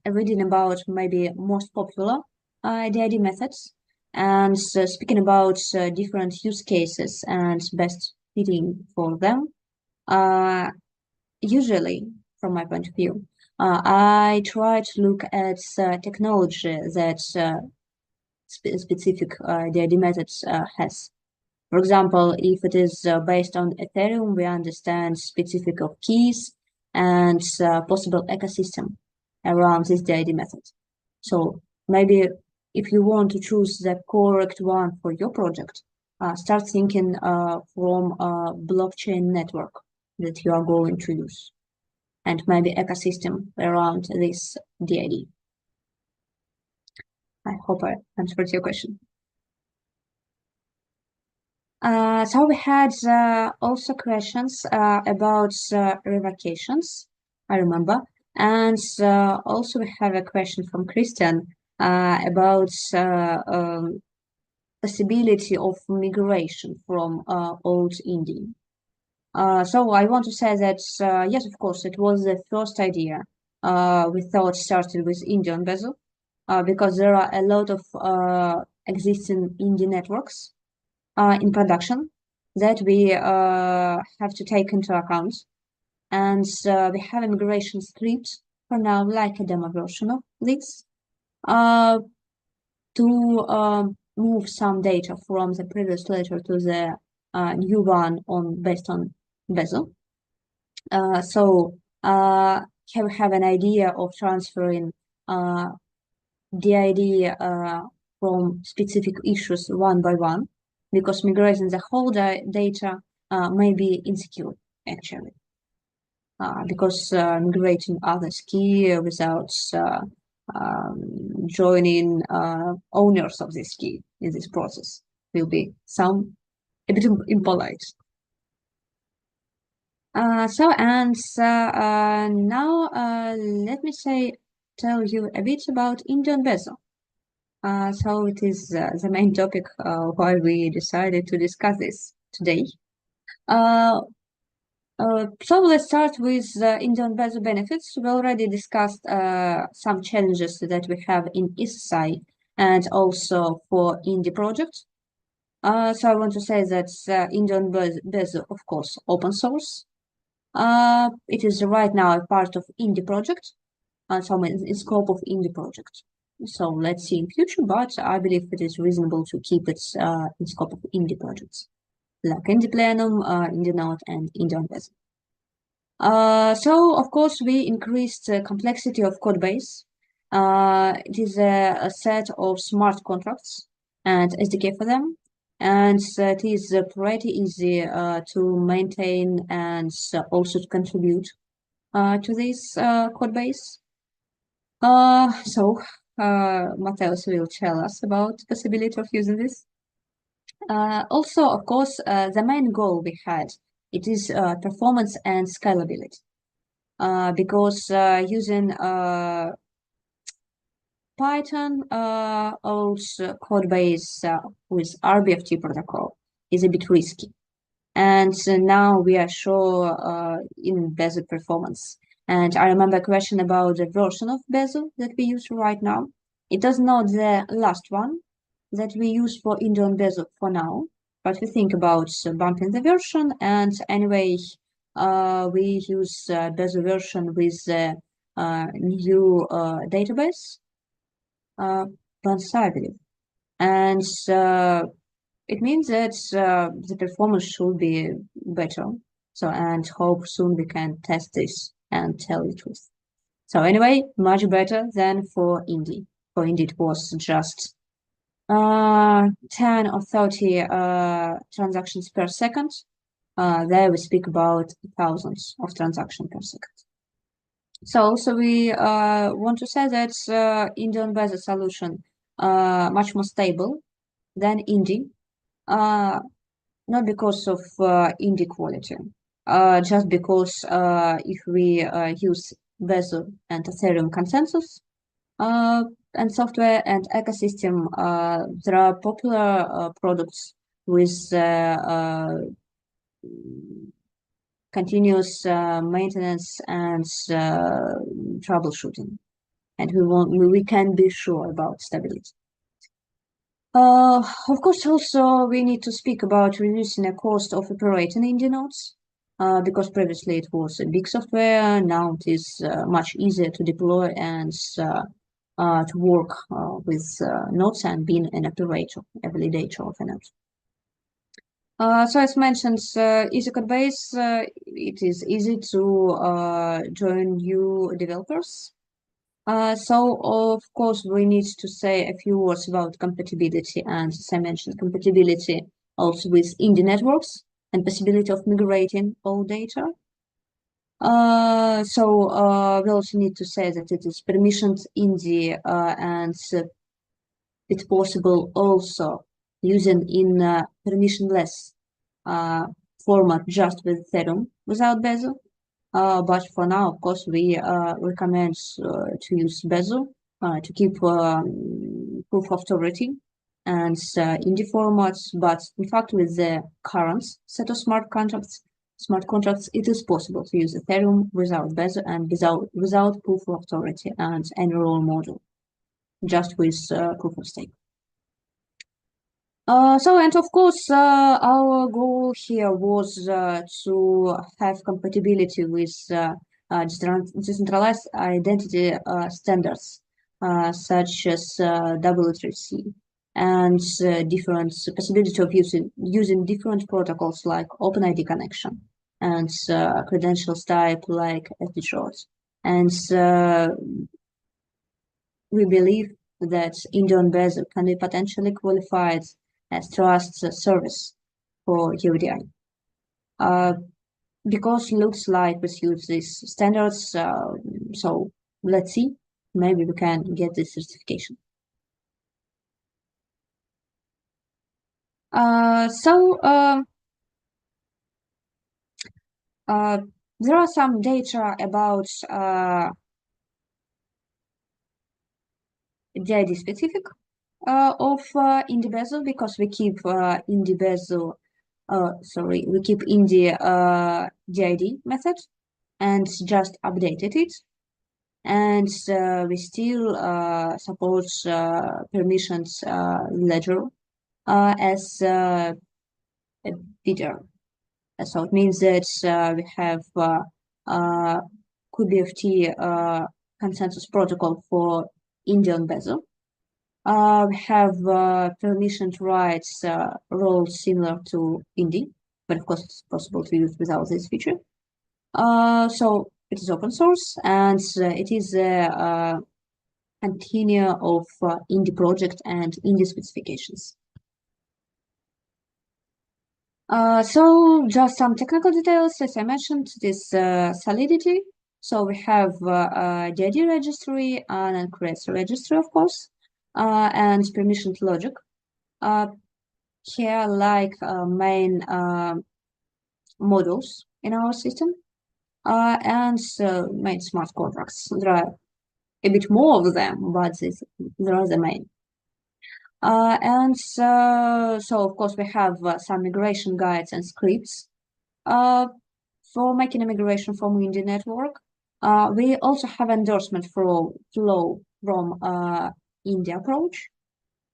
S2: reading about maybe most popular DID methods and speaking about different use cases and best fitting for them. Usually, from my point of view, I try to look at technology that specific DID methods has. For example, if it is based on Ethereum, we understand specific of keys and possible ecosystem around this DID method. So maybe if you want to choose the correct one for your project, start thinking from a blockchain network that you are going to use and maybe ecosystem around this DID. I hope I answered your question. So we had also questions about revocations, I remember. And also we have a question from Christian about possibility of migration from old Indy. So I want to say that, yes, of course, it was the first idea we thought started with Indy and Besu, because there are a lot of existing Indy networks in production that we have to take into account. And we have a migration script for now, like a demo version of this, to move some data from the previous ledger to the new one based on Besu. So here we have an idea of transferring DID from specific issues one by one, because migrating the whole data may be insecure, actually, because migrating others key without joining owners of this key in this process will be a bit impolite. Now let me tell you a bit about Indy and Besu. So it is the main topic why we decided to discuss this today. So let's start with Indy and Besu benefits. We already discussed some challenges that we have in SSI and also for Indy project. So I want to say that Indy and Besu, of course, open source. It is right now a part of Indy project, so in scope of Indy project. So let's see in future, but I believe it is reasonable to keep it in scope of Indy projects, like Indy Plenum, Indy Node, and Indy and Besu. So of course we increased the complexity of code base. It is a set of smart contracts and SDK for them, and it is pretty easy to maintain and also to contribute to this code base. Mateus will tell us about the possibility of using this. Also, of course, the main goal we had, it is performance and scalability. Because using Python old code base with RBFT protocol is a bit risky. And now we are sure in Besu performance. And I remember a question about the version of Besu that we use right now. It does not the last one that we use for Indy and Besu for now, but we think about bumping the version. And anyway, we use Besu version with the new database, I believe. And it means that the performance should be better. So, and hope soon we can test this and tell the truth. So anyway, much better than for Indy. For Indy, it was just 10 or 30 transactions per second. There we speak about thousands of transactions per second. So also we want to say that Indy and Besu solution much more stable than Indy. Not because of Indy quality, just because if we use Besu and Ethereum consensus and software and ecosystem, there are popular products with continuous maintenance and troubleshooting, and we can be sure about stability. Of course, also we need to speak about reducing the cost of operating Indy nodes, because previously it was a big software. Now it is much easier to deploy and to work with nodes and being an operator, a validator of a node. So as mentioned, easy code base, it is easy to join new developers. So of course we need to say a few words about compatibility, and as I mentioned, compatibility also with Indy networks and possibility of migrating all data. We also need to say that it is permissioned Indy and it's possible also using in permissionless format just with Ethereum without Besu. But for now, of course, we recommend to use Besu to keep proof of authority and Indy formats. But in fact, with the current set of smart contracts, it is possible to use Ethereum without Besu and without proof of authority and any role model, just with proof of stake. And of course, our goal here was to have compatibility with decentralized identity standards such as W3C and different possibility of using different protocols like OpenID connection and credentials type like SDShort. And we believe that Indy and Besu can be potentially qualified as trust service for EUDI. Because looks like we use these standards, so let's see, maybe we can get this certification. There are some data about DID specific of Indy Besu, because we keep Indy Besu, we keep Indy DID method and just updated it, and we still support permissions ledger as a bidder. So it means that we have QBFT consensus protocol for Indy and Besu. We have permissioned writes roles similar to Indy, but of course it's possible to use without this feature. So it is open source, and it is a container of Indy project and Indy specifications. So just some technical details. As I mentioned, this Solidity. So we have DID registry and uncreates registry, of course, and permissioned logic. Here, like main modules in our system, and main smart contracts. There are a bit more of them, but there are the main. And so of course, we have some migration guides and scripts for making a migration from Indy network. We also have endorsement flow from Indy approach,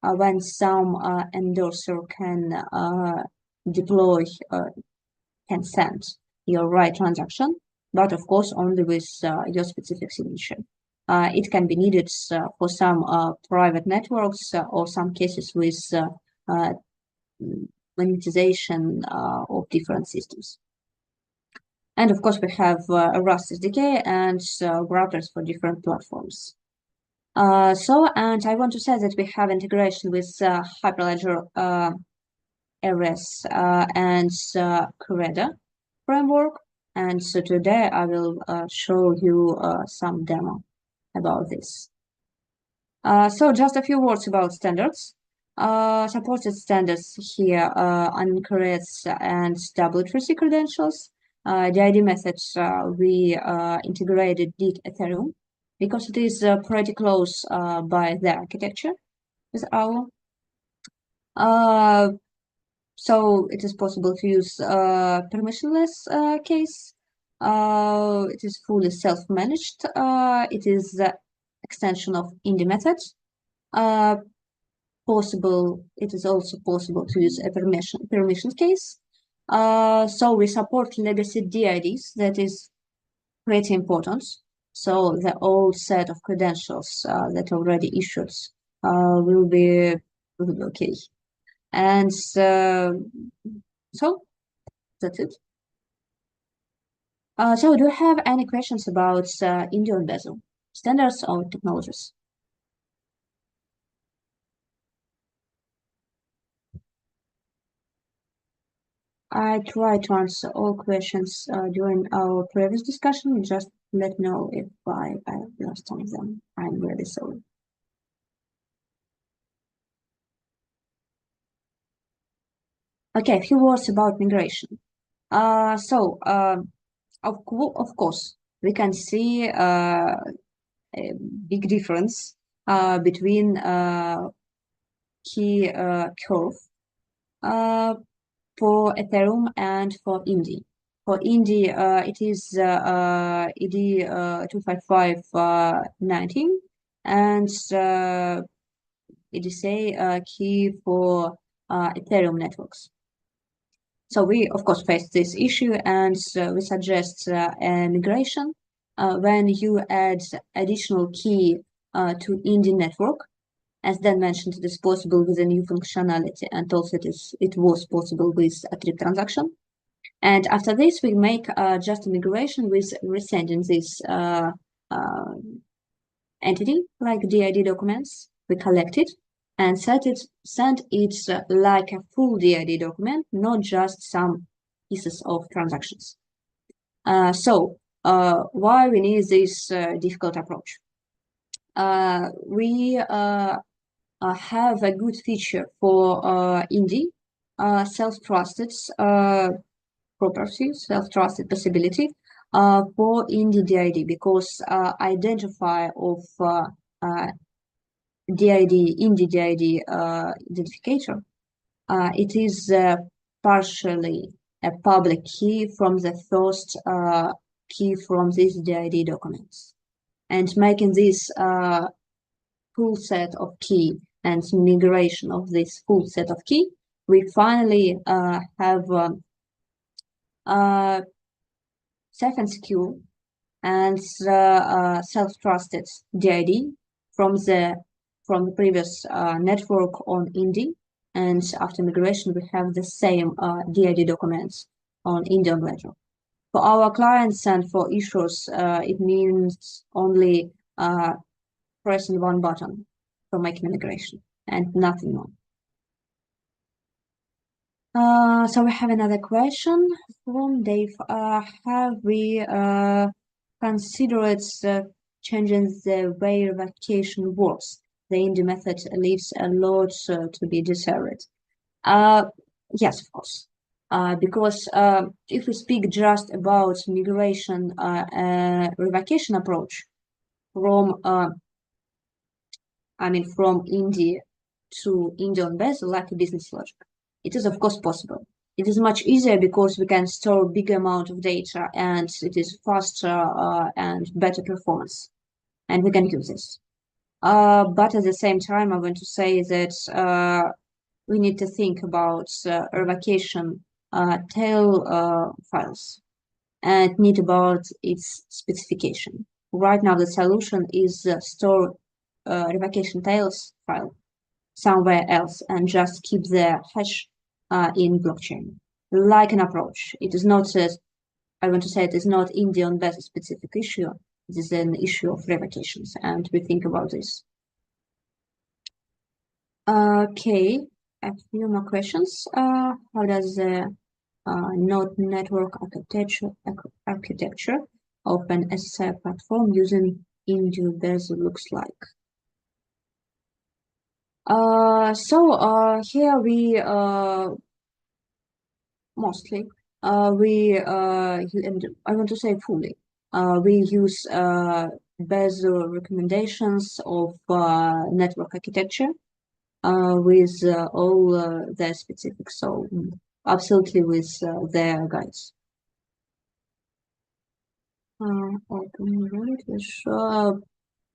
S2: when some endorser can deploy, can send your right transaction, but of course only with your specific signature. It can be needed for some private networks or some cases with monetization of different systems. And of course, we have a Rust SDK and routers for different platforms. And I want to say that we have integration with Hyperledger RS and Correda framework. And so today I will show you some demo about this. So just a few words about standards. Supported standards here uncreates and W3C credentials. The ID methods we integrated did Ethereum because it is pretty close by the architecture with our. So it is possible to use permissionless case. It is fully self-managed. It is the extension of Indy methods. It is also possible to use a permission case. So we support legacy DIDs. That is pretty important. So the old set of credentials that already issued will be okay. And so that's it. So do you have any questions about Indy and Besu, standards or technologies? I tried to answer all questions during our previous discussion. Just let me know if I lost some of them. I'm really sorry. Okay, a few words about migration. Of course, we can see a big difference between key curve for Ethereum and for Indy. For Indy, it is ED 25519 and EDSA key for Ethereum networks. So we, of course, face this issue, and we suggest a migration when you add additional key to Indy network. As Dan mentioned, it is possible with a new functionality, and also it was possible with a trip transaction. And after this, we make just a migration with resending this entity, like DID documents. We collect it and send it like a full DID document, not just some pieces of transactions. So why we need this difficult approach? We have a good feature for Indy, self-trusted property, self-trusted possibility for Indy DID, because identifier of Indy DID identificator, it is partially a public key from the first key from these DID documents. And making this full set of key and migration of this full set of key, we finally have safe and secure, and self-trusted DID from the previous network on Indy, and after migration we have the same DID documents on Indy on Ledger. For our clients and for issuers, it means only pressing one button for making migration and nothing more. So we have another question from Dave. Have we considered changing the way verification works? The Indy method leaves a lot to be desired. Yes, of course. Because if we speak just about migration revocation approach from from Indy to Indy on Besu, like a business logic, it is of course possible. It is much easier because we can store big amount of data, and it is faster and better performance, and we can use this. But at the same time, I want to say that we need to think about revocation tail files and need about its specification. Right now, the solution is store revocation tails file somewhere else and just keep the hash in blockchain. Like an approach, it is not I want to say it is not Indy on Besu specific issue. It is an issue of revocations, and we think about this. Okay, a few more questions. How does the node network architecture of an SSI platform using Indy Besu looks like? Here we mostly and I want to say fully we use Besu recommendations of network architecture with all their specifics, so absolutely with their guides.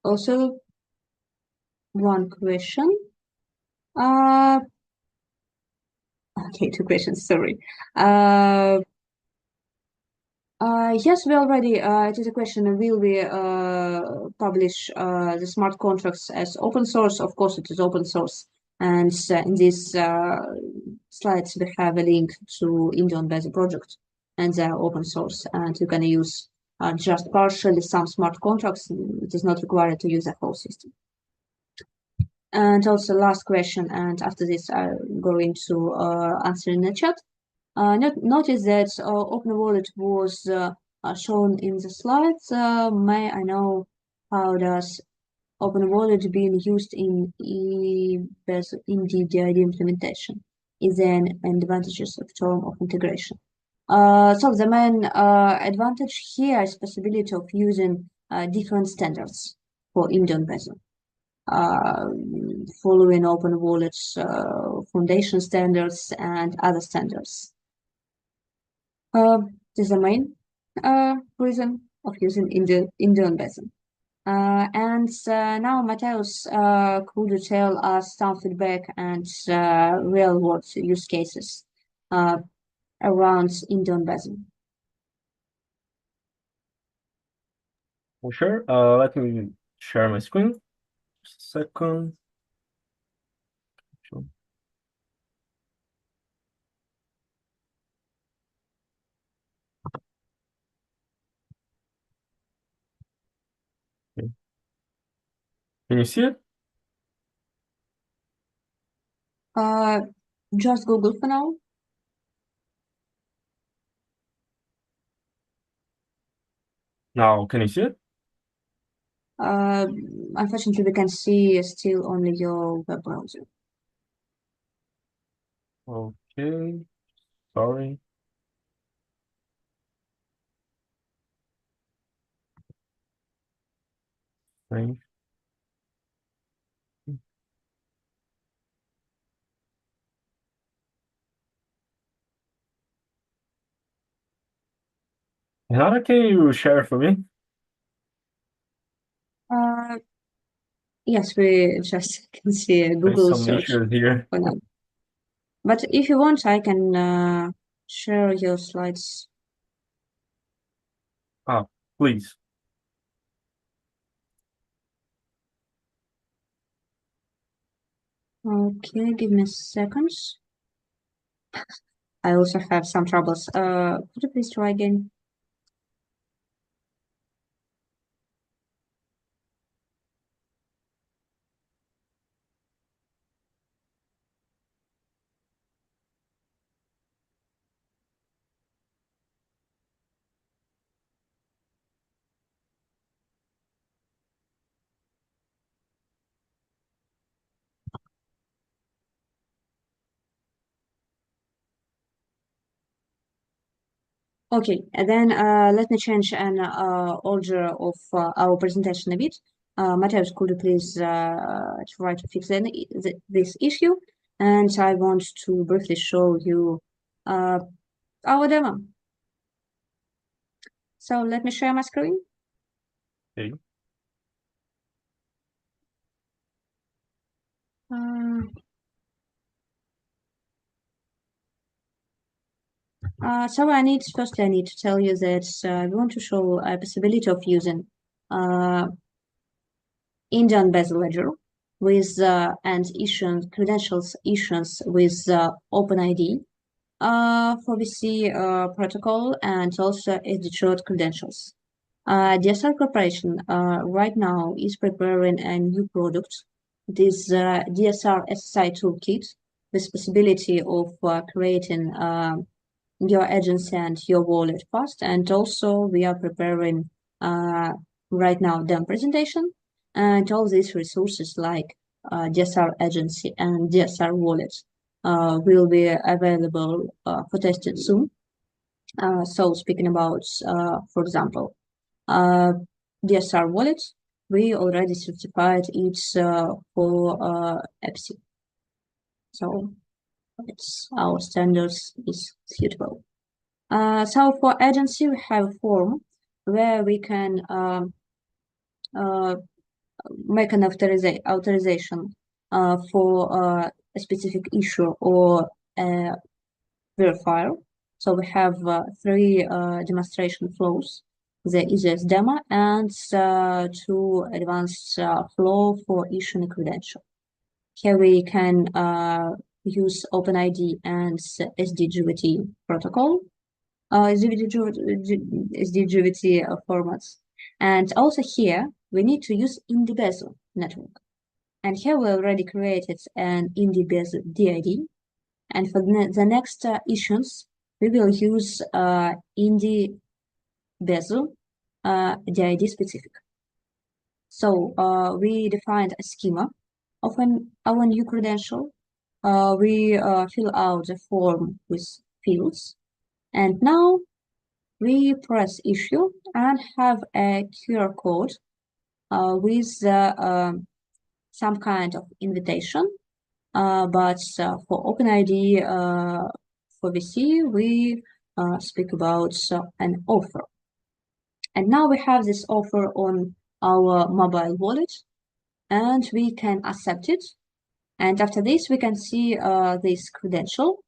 S2: Also one question. Okay, two questions, sorry. Yes, we already, it is a question, will we publish the smart contracts as open source? Of course, it is open source. And in these slides, we have a link to Indy on Besu project, and they are open source, and you can use just partially some smart contracts. It is not required to use the whole system. And also last question, and after this, I'm going to answer in the chat. Notice that Open Wallet was shown in the slides. May I know how does Open Wallet being used in Indy DID implementation? Is there an advantages of term of integration? So the main advantage here is possibility of using different standards for Indy on Besu. Following Open Wallet's foundation standards and other standards. This is the main reason of using Indy on Besu. And now Mateusz could tell us some feedback and real-world use cases around Indy on Besu.
S5: Sure. Let me share my screen. Just a second. Sure. Okay. Can you see it?
S2: Just Google for now.
S5: Now, can you see it?
S2: Unfortunately, we can see still only your web browser.
S5: Okay. Sorry. Strange. How can you share for me?
S2: Yes, we just can see a
S5: There's
S2: Google
S5: some
S2: search
S5: issues here.
S2: for now. But if you want, I can share your slides
S5: Please.
S2: Okay, give me a second. I also have some troubles. Could you please try again? Okay, and then let me change an order of our presentation a bit. Mateusz, could you please try to fix this issue? And I want to briefly show you our demo. So let me share my screen.
S5: Okay.
S2: So firstly, I need to tell you that we want to show a possibility of using Indy and Besu ledger with and credentials issuance with OpenID for VC protocol and also EUDI credentials. DSR Corporation right now is preparing a new product. This DSR SSI toolkit with possibility of creating your agency and your wallet fast. And also we are preparing right now demo presentation, and all these resources like DSR agency and DSR wallet will be available for testing soon. So speaking about, for example, DSR wallet, we already certified it for EPSI. So it's our standards is suitable. So for agency, we have a form where we can make an authorization for a specific issue or a verifier. So we have three demonstration flows: the easiest demo and two advanced flow for issuing a credential. Here we can use OpenID and SDGVT protocol, SDGVT formats. And also here, we need to use Indy Besu network. And here we already created an Indy Besu DID. And for the next issuance, we will use Indy Besu DID specific. So we defined a schema of our new credential. We fill out the form with fields. And now we press issue and have a QR code with some kind of invitation. But for OpenID, for VC, we speak about an offer. And now we have this offer on our mobile wallet, and we can accept it. And after this, we can see this credential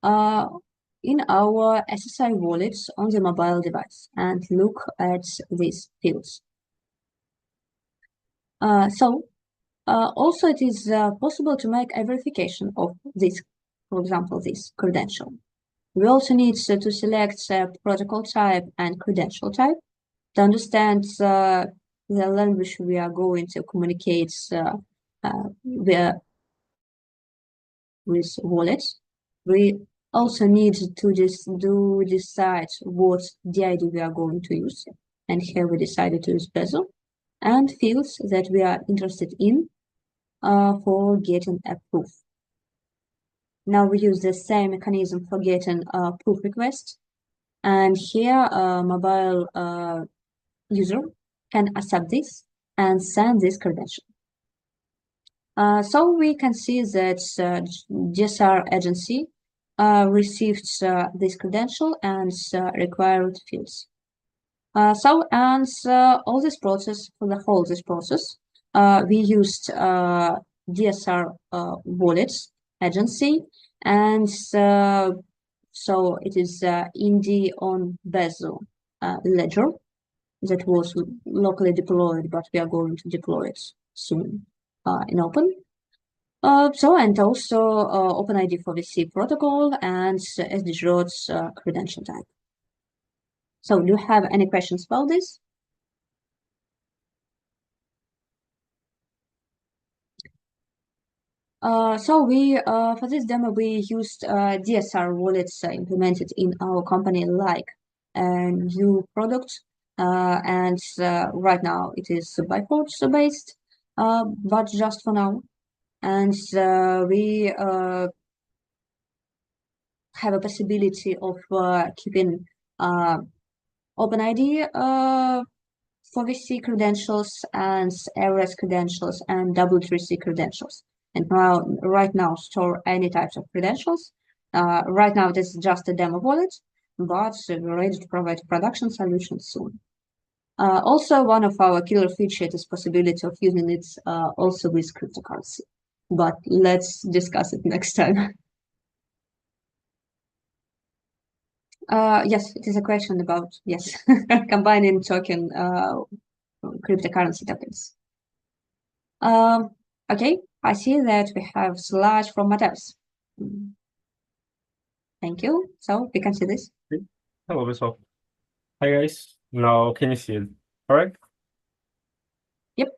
S2: in our SSI wallets on the mobile device and look at these fields. Also it is possible to make a verification of this, for example, this credential. We also need to select protocol type and credential type to understand the language we are going to communicate with wallets. We also need to decide what DID we are going to use. And here we decided to use Besu and fields that we are interested in for getting a proof. Now we use the same mechanism for getting a proof request. And here mobile user can accept this and send this credential. So we can see that DSR agency received this credential and required fields. All this process, for the whole this process, we used DSR wallet agency, and so it is Indy on Besu ledger that was locally deployed, but we are going to deploy it soon in open. And also OpenID for VC protocol and SDG's credential type. So do you have any questions about this? For this demo, we used DSR wallets implemented in our company like a new product. Right now it is Byport based, but just for now. And we have a possibility of keeping OpenID for VC credentials and ARS credentials and W3C credentials. And right now, store any types of credentials. Right now, this is just a demo wallet, but we're ready to provide production solutions soon. Also, one of our killer features is possibility of using it also with cryptocurrency. But let's discuss it next time. Yes, it is a question about, yes, combining token cryptocurrency tokens. Okay, I see that we have slide from Mateus. Thank you. So we can see this.
S5: Hello, pessoal. Hi, guys. Now, can you see it? Correct?
S2: Yep.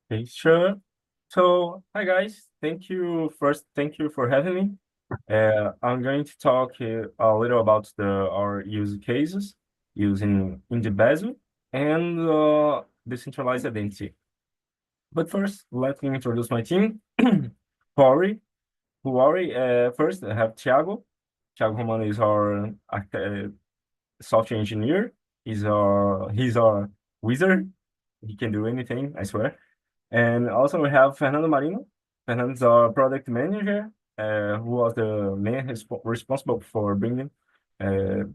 S5: Okay, sure. So, hi, guys. Thank you for having me. I'm going to talk a little about our use cases using Indy Besu and decentralized identity. But first, let me introduce my team. First, I have Thiago. Thiago Romano is our software engineer. He's our wizard. He can do anything, I swear. And also we have Fernando Marino. Fernando's our product manager, who was the main responsible for bringing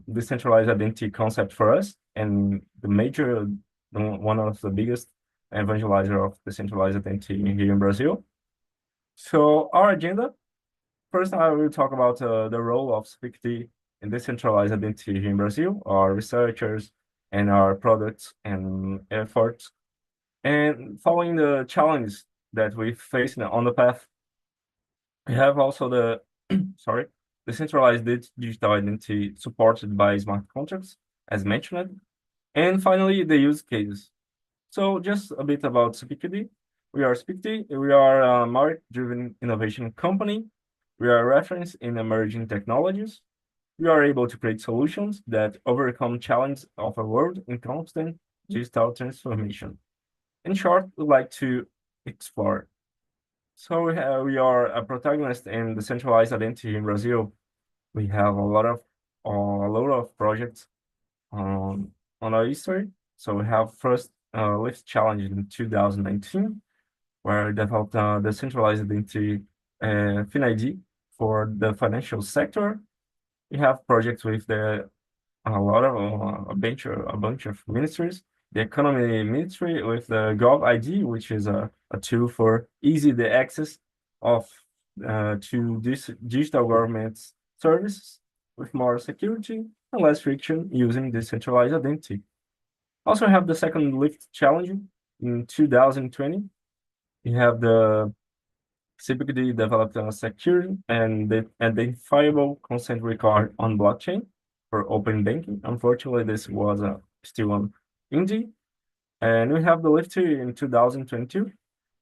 S5: decentralized identity concept for us, and one of the biggest evangelizer of decentralized identity here in Brazil. So our agenda, first I will talk about the role of security in decentralized identity here in Brazil, our researchers and our products and efforts. And following the challenges that we face on the path, we have also the decentralized digital identity supported by smart contracts, as mentioned. And finally, the use cases. So just a bit about SpeakD. We are SpeakD. We are a market-driven innovation company. We are a reference in emerging technologies. We are able to create solutions that overcome challenges of a world in constant digital transformation. In short, we'd like to explore. So we are a protagonist in decentralized identity in Brazil. We have a lot of projects on our history. So we have first Lyft challenge in 2019, where we developed the decentralized identity FinID for the financial sector. We have projects with a bunch of ministries. The economy ministry with the GovID, which is a tool for easy the access of to this digital government services with more security and less friction using decentralized identity. Also have the second Lyft challenge in 2020. We have the CPD developed a secure and identifiable consent record on blockchain for open banking. Unfortunately, this was still on Indy. And we have the Lyft in 2022,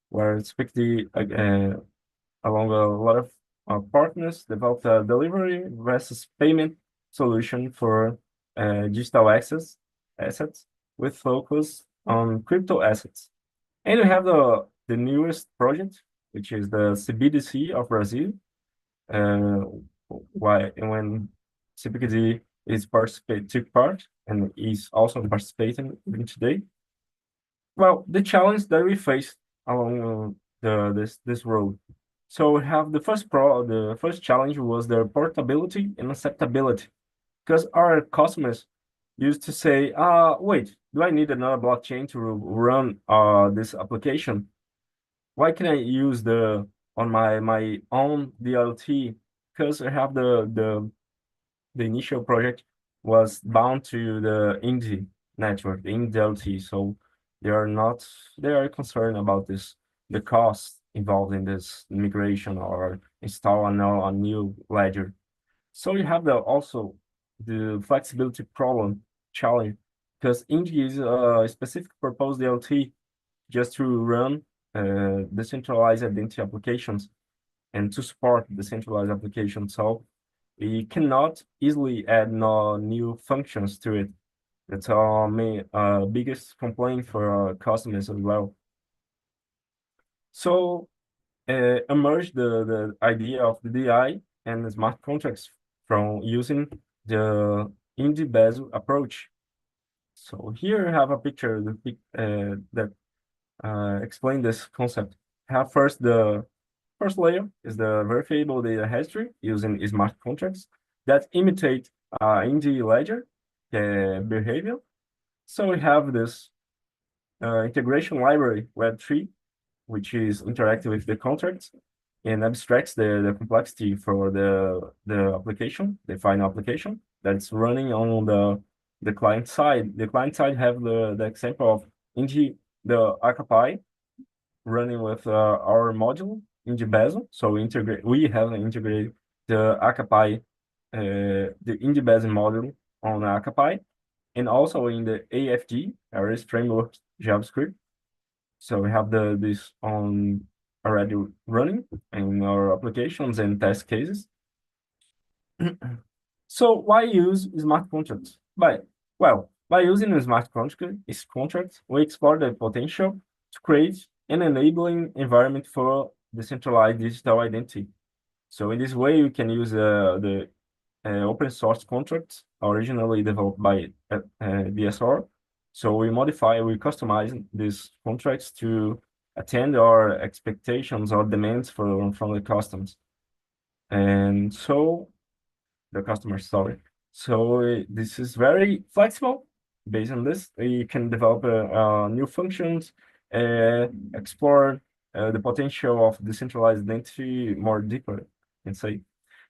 S5: where CPD, along a lot of partners, developed a delivery versus payment solution for digital assets with focus on crypto assets. And we have the newest project, which is the CBDC of Brazil. When CPD took part and is also participating even today. Well, the challenge that we faced along this road. So we have the first challenge was the portability and acceptability, because our customers used to say, wait, do I need another blockchain to run this application? Why can I use on my own DLT? Because I have the initial project was bound to the Indy network, the EUDI. So they are concerned about the cost involved in this migration or install a new ledger. So you have also the flexibility problem challenge, because Indy is a specific purpose DLT just to run decentralized identity applications and to support decentralized applications. So we cannot easily add no new functions to it. That's our biggest complaint for our customers as well. So emerged the idea of the DI and the smart contracts from using the Indy Besu approach. So here I have a picture that explain this concept. Have first the first layer is the verifiable data history using smart contracts that imitate Indy ledger behavior. So we have this integration library Web3, which is interactive with the contracts and abstracts the complexity for the application, the final application that's running on the client side. The client side have the example of Indy, the Akapai running with our module Indy Besu. So we have integrated the Akapai, the Indy Besu module on Akapai, and also in the AFG, our framework JavaScript. So we have this on already running in our applications and test cases. So why use smart contracts? By using a smart contract, we explore the potential to create an enabling environment for decentralized digital identity. So in this way, you can use the open source contracts originally developed by DSR. So we customize these contracts to attend our expectations or demands from the customers. And so the customers, sorry. So this is very flexible. Based on this, you can develop new functions, explore the potential of decentralized identity more deeper, and say.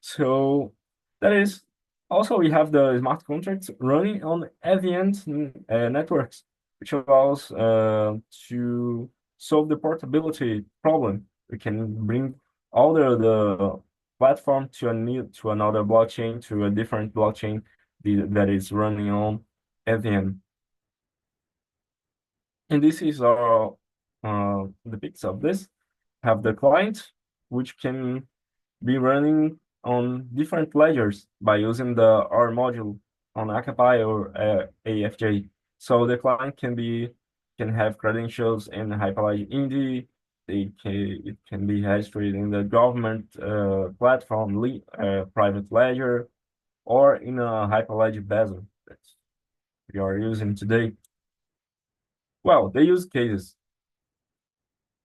S5: So that is also we have the smart contracts running on event networks, which allows to solve the portability problem. We can bring all the platform to another blockchain, to a different blockchain that is running on EVM. And this is our the pics of this. Have the client, which can be running on different ledgers by using our module on Akapai or AFJ. So the client can have credentials in Hyperledger Indy. It can be registered in the government platform, private ledger, or in a Hyperledger Besu that we are using today. Well, the use cases.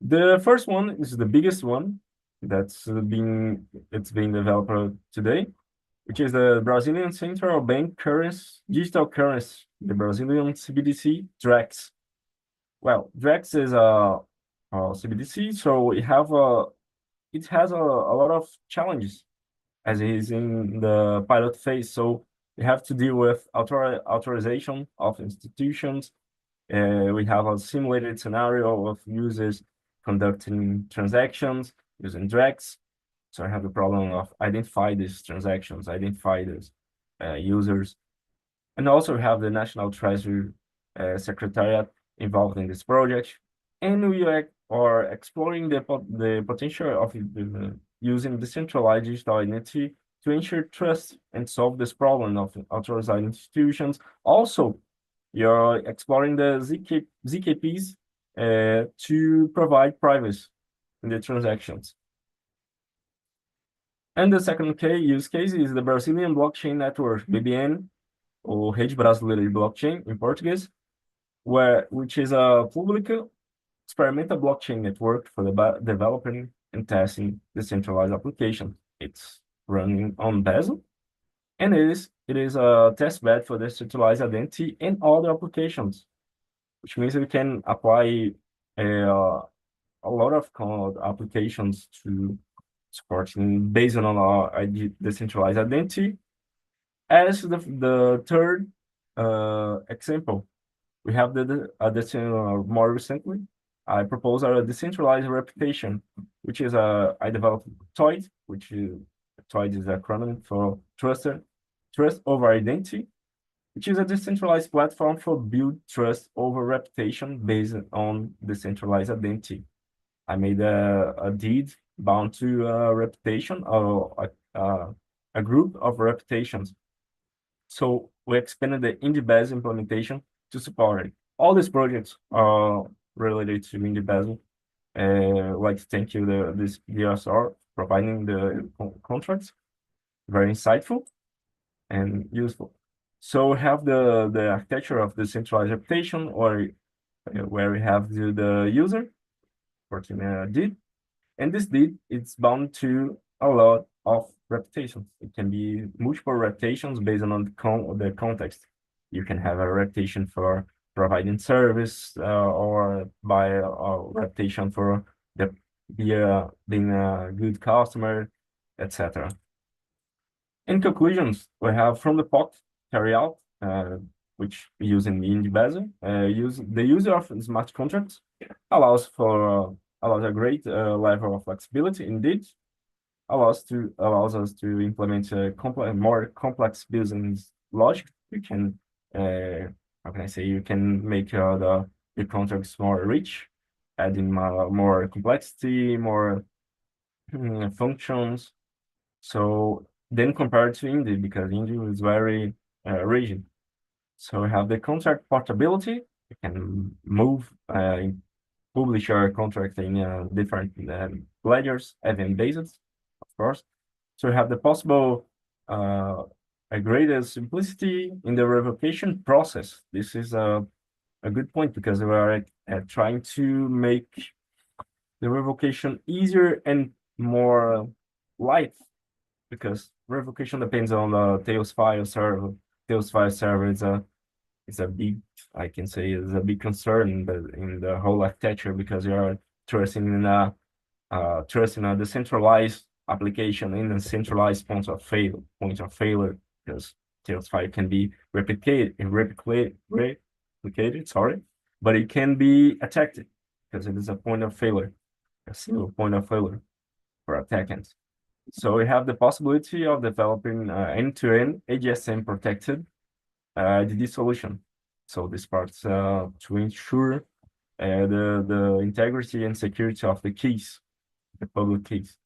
S5: The first one is the biggest one that's being developed today, which is the Brazilian Central Bank digital currency, the Brazilian CBDC DREX. Well, DREX is a CBDC, so it has a lot of challenges as it is in the pilot phase. So we have to deal with authorization of institutions. We have a simulated scenario of users conducting transactions using DREX. So I have the problem of identify these transactions, identify these users. And also we have the National Treasury Secretariat involved in this project. And we are exploring the potential of using decentralized digital identity to ensure trust and solve this problem of authorized institutions. Also, you're exploring the ZKPs to provide privacy in the transactions. And the second use case is the Brazilian Blockchain Network, BBN, or Rede Brasileira de Blockchain in Portuguese, which is a public experimental blockchain network for developing and testing decentralized applications. It's running on Besu, and it is a test bed for decentralized identity and other applications, which means we can apply a lot of code applications to supporting based on our decentralized identity. As the third example, We have more recently, I propose a decentralized reputation, which is I developed TOID, which is TOID is an acronym for trust over identity, which is a decentralized platform for build trust over reputation based on decentralized identity. I made a deed bound to a reputation or a group of reputations. So we expanded the Indy Besu implementation to support it. All these projects are related to Indy Besu. I'd like to thank you, this DSR, providing the contracts. Very insightful and useful. So we have the architecture of the centralized reputation, or where we have the user working a deed, and this deed it's bound to a lot of reputations. It can be multiple reputations based on the context. You can have a reputation for providing service, or by a reputation for being a good customer, etc. In conclusions, we have from the POC carry out, which using the Indy Besu, the user of smart contracts allows a great level of flexibility. Indeed, allows us to implement more complex business logic. You can how can I say, you can make the contracts more rich, adding more complexity, more functions. So then compared to Indy, because Indy is very rigid. So we have the contract portability. You can move, publish your contract in different ledgers, event-based, of course. So we have the possible a greater simplicity in the revocation process. This is a good point, because we are trying to make the revocation easier and more light, because revocation depends on the Tails file server. Tails file server is a big, I can say, is a big concern in the whole architecture, because you are trusting in a decentralized application in a centralized point of failure, because Tails file can be replicated, sorry, but it can be attacked because it is a point of failure, a single point of failure for attackants. So we have the possibility of developing end-to-end AGSM protected DD solution. So this part to ensure the integrity and security of the keys, the public keys.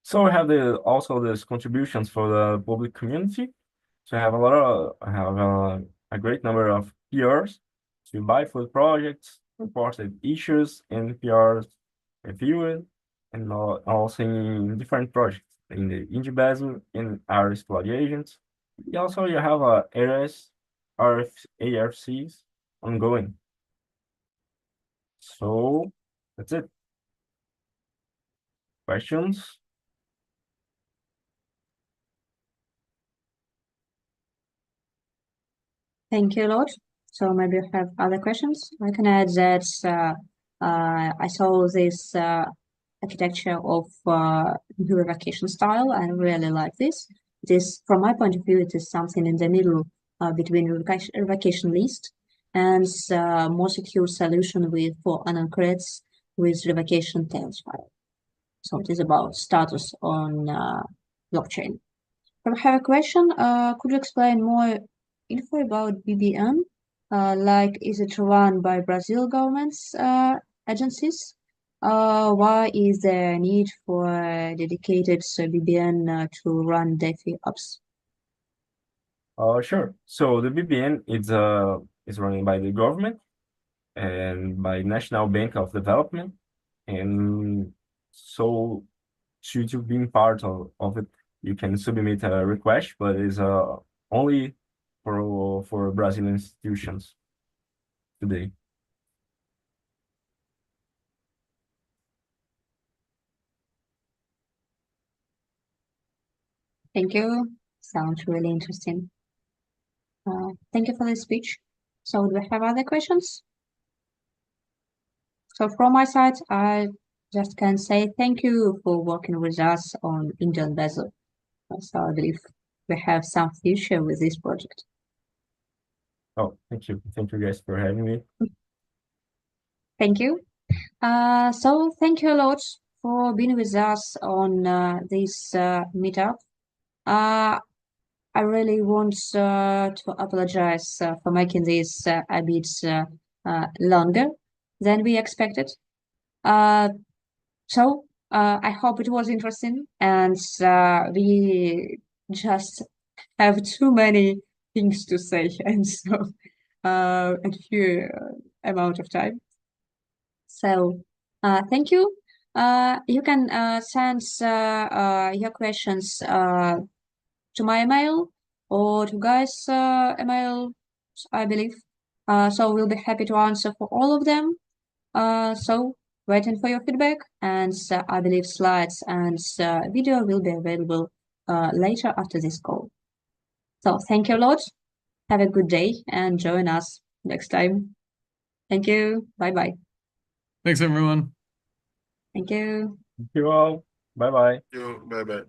S5: So we have also these contributions for the public community. So I have a great number of PRs to buy for the projects, reported issues, and PRs reviewed, and also in different projects in the Indy Besu and ARIS Cloud Agents. Also, you have ARIS, ARCs ongoing. So that's it. Questions?
S2: Thank you, Lord. So maybe you have other questions. I can add that I saw this architecture of revocation style. I really like this. This, from my point of view, it is something in the middle between revocation list and more secure solution for unencrypts with revocation tails file. So it is about status on blockchain. I have a question. Could you explain more info about BBN? Like, is it run by Brazil government's agencies? Why is there a need for a dedicated BBN to run DeFi apps?
S5: Sure. So the BBN is running by the government and by National Bank of Development, and so to being part of it, you can submit a request, but it's only for Brazilian institutions today.
S2: Thank you. Sounds really interesting. Thank you for the speech. So do we have other questions? So from my side, I just can say thank you for working with us on Indy and Besu. So I believe we have some future with this project.
S5: Oh, thank you. Thank you guys for having me.
S2: Thank you. So thank you a lot for being with us on this meetup. I really want to apologize for making this a bit longer than we expected. So I hope it was interesting, and we just have too many things to say, and so a few amount of time. So thank you. You can send your questions to my email or to Guy's email, I believe. So we'll be happy to answer for all of them. So waiting for your feedback, and I believe slides and video will be available later after this call. So thank you a lot. Have a good day and join us next time. Thank you. Bye-bye.
S1: Thanks, everyone.
S2: Thank you.
S5: Thank you all. Bye-bye.
S6: Bye bye.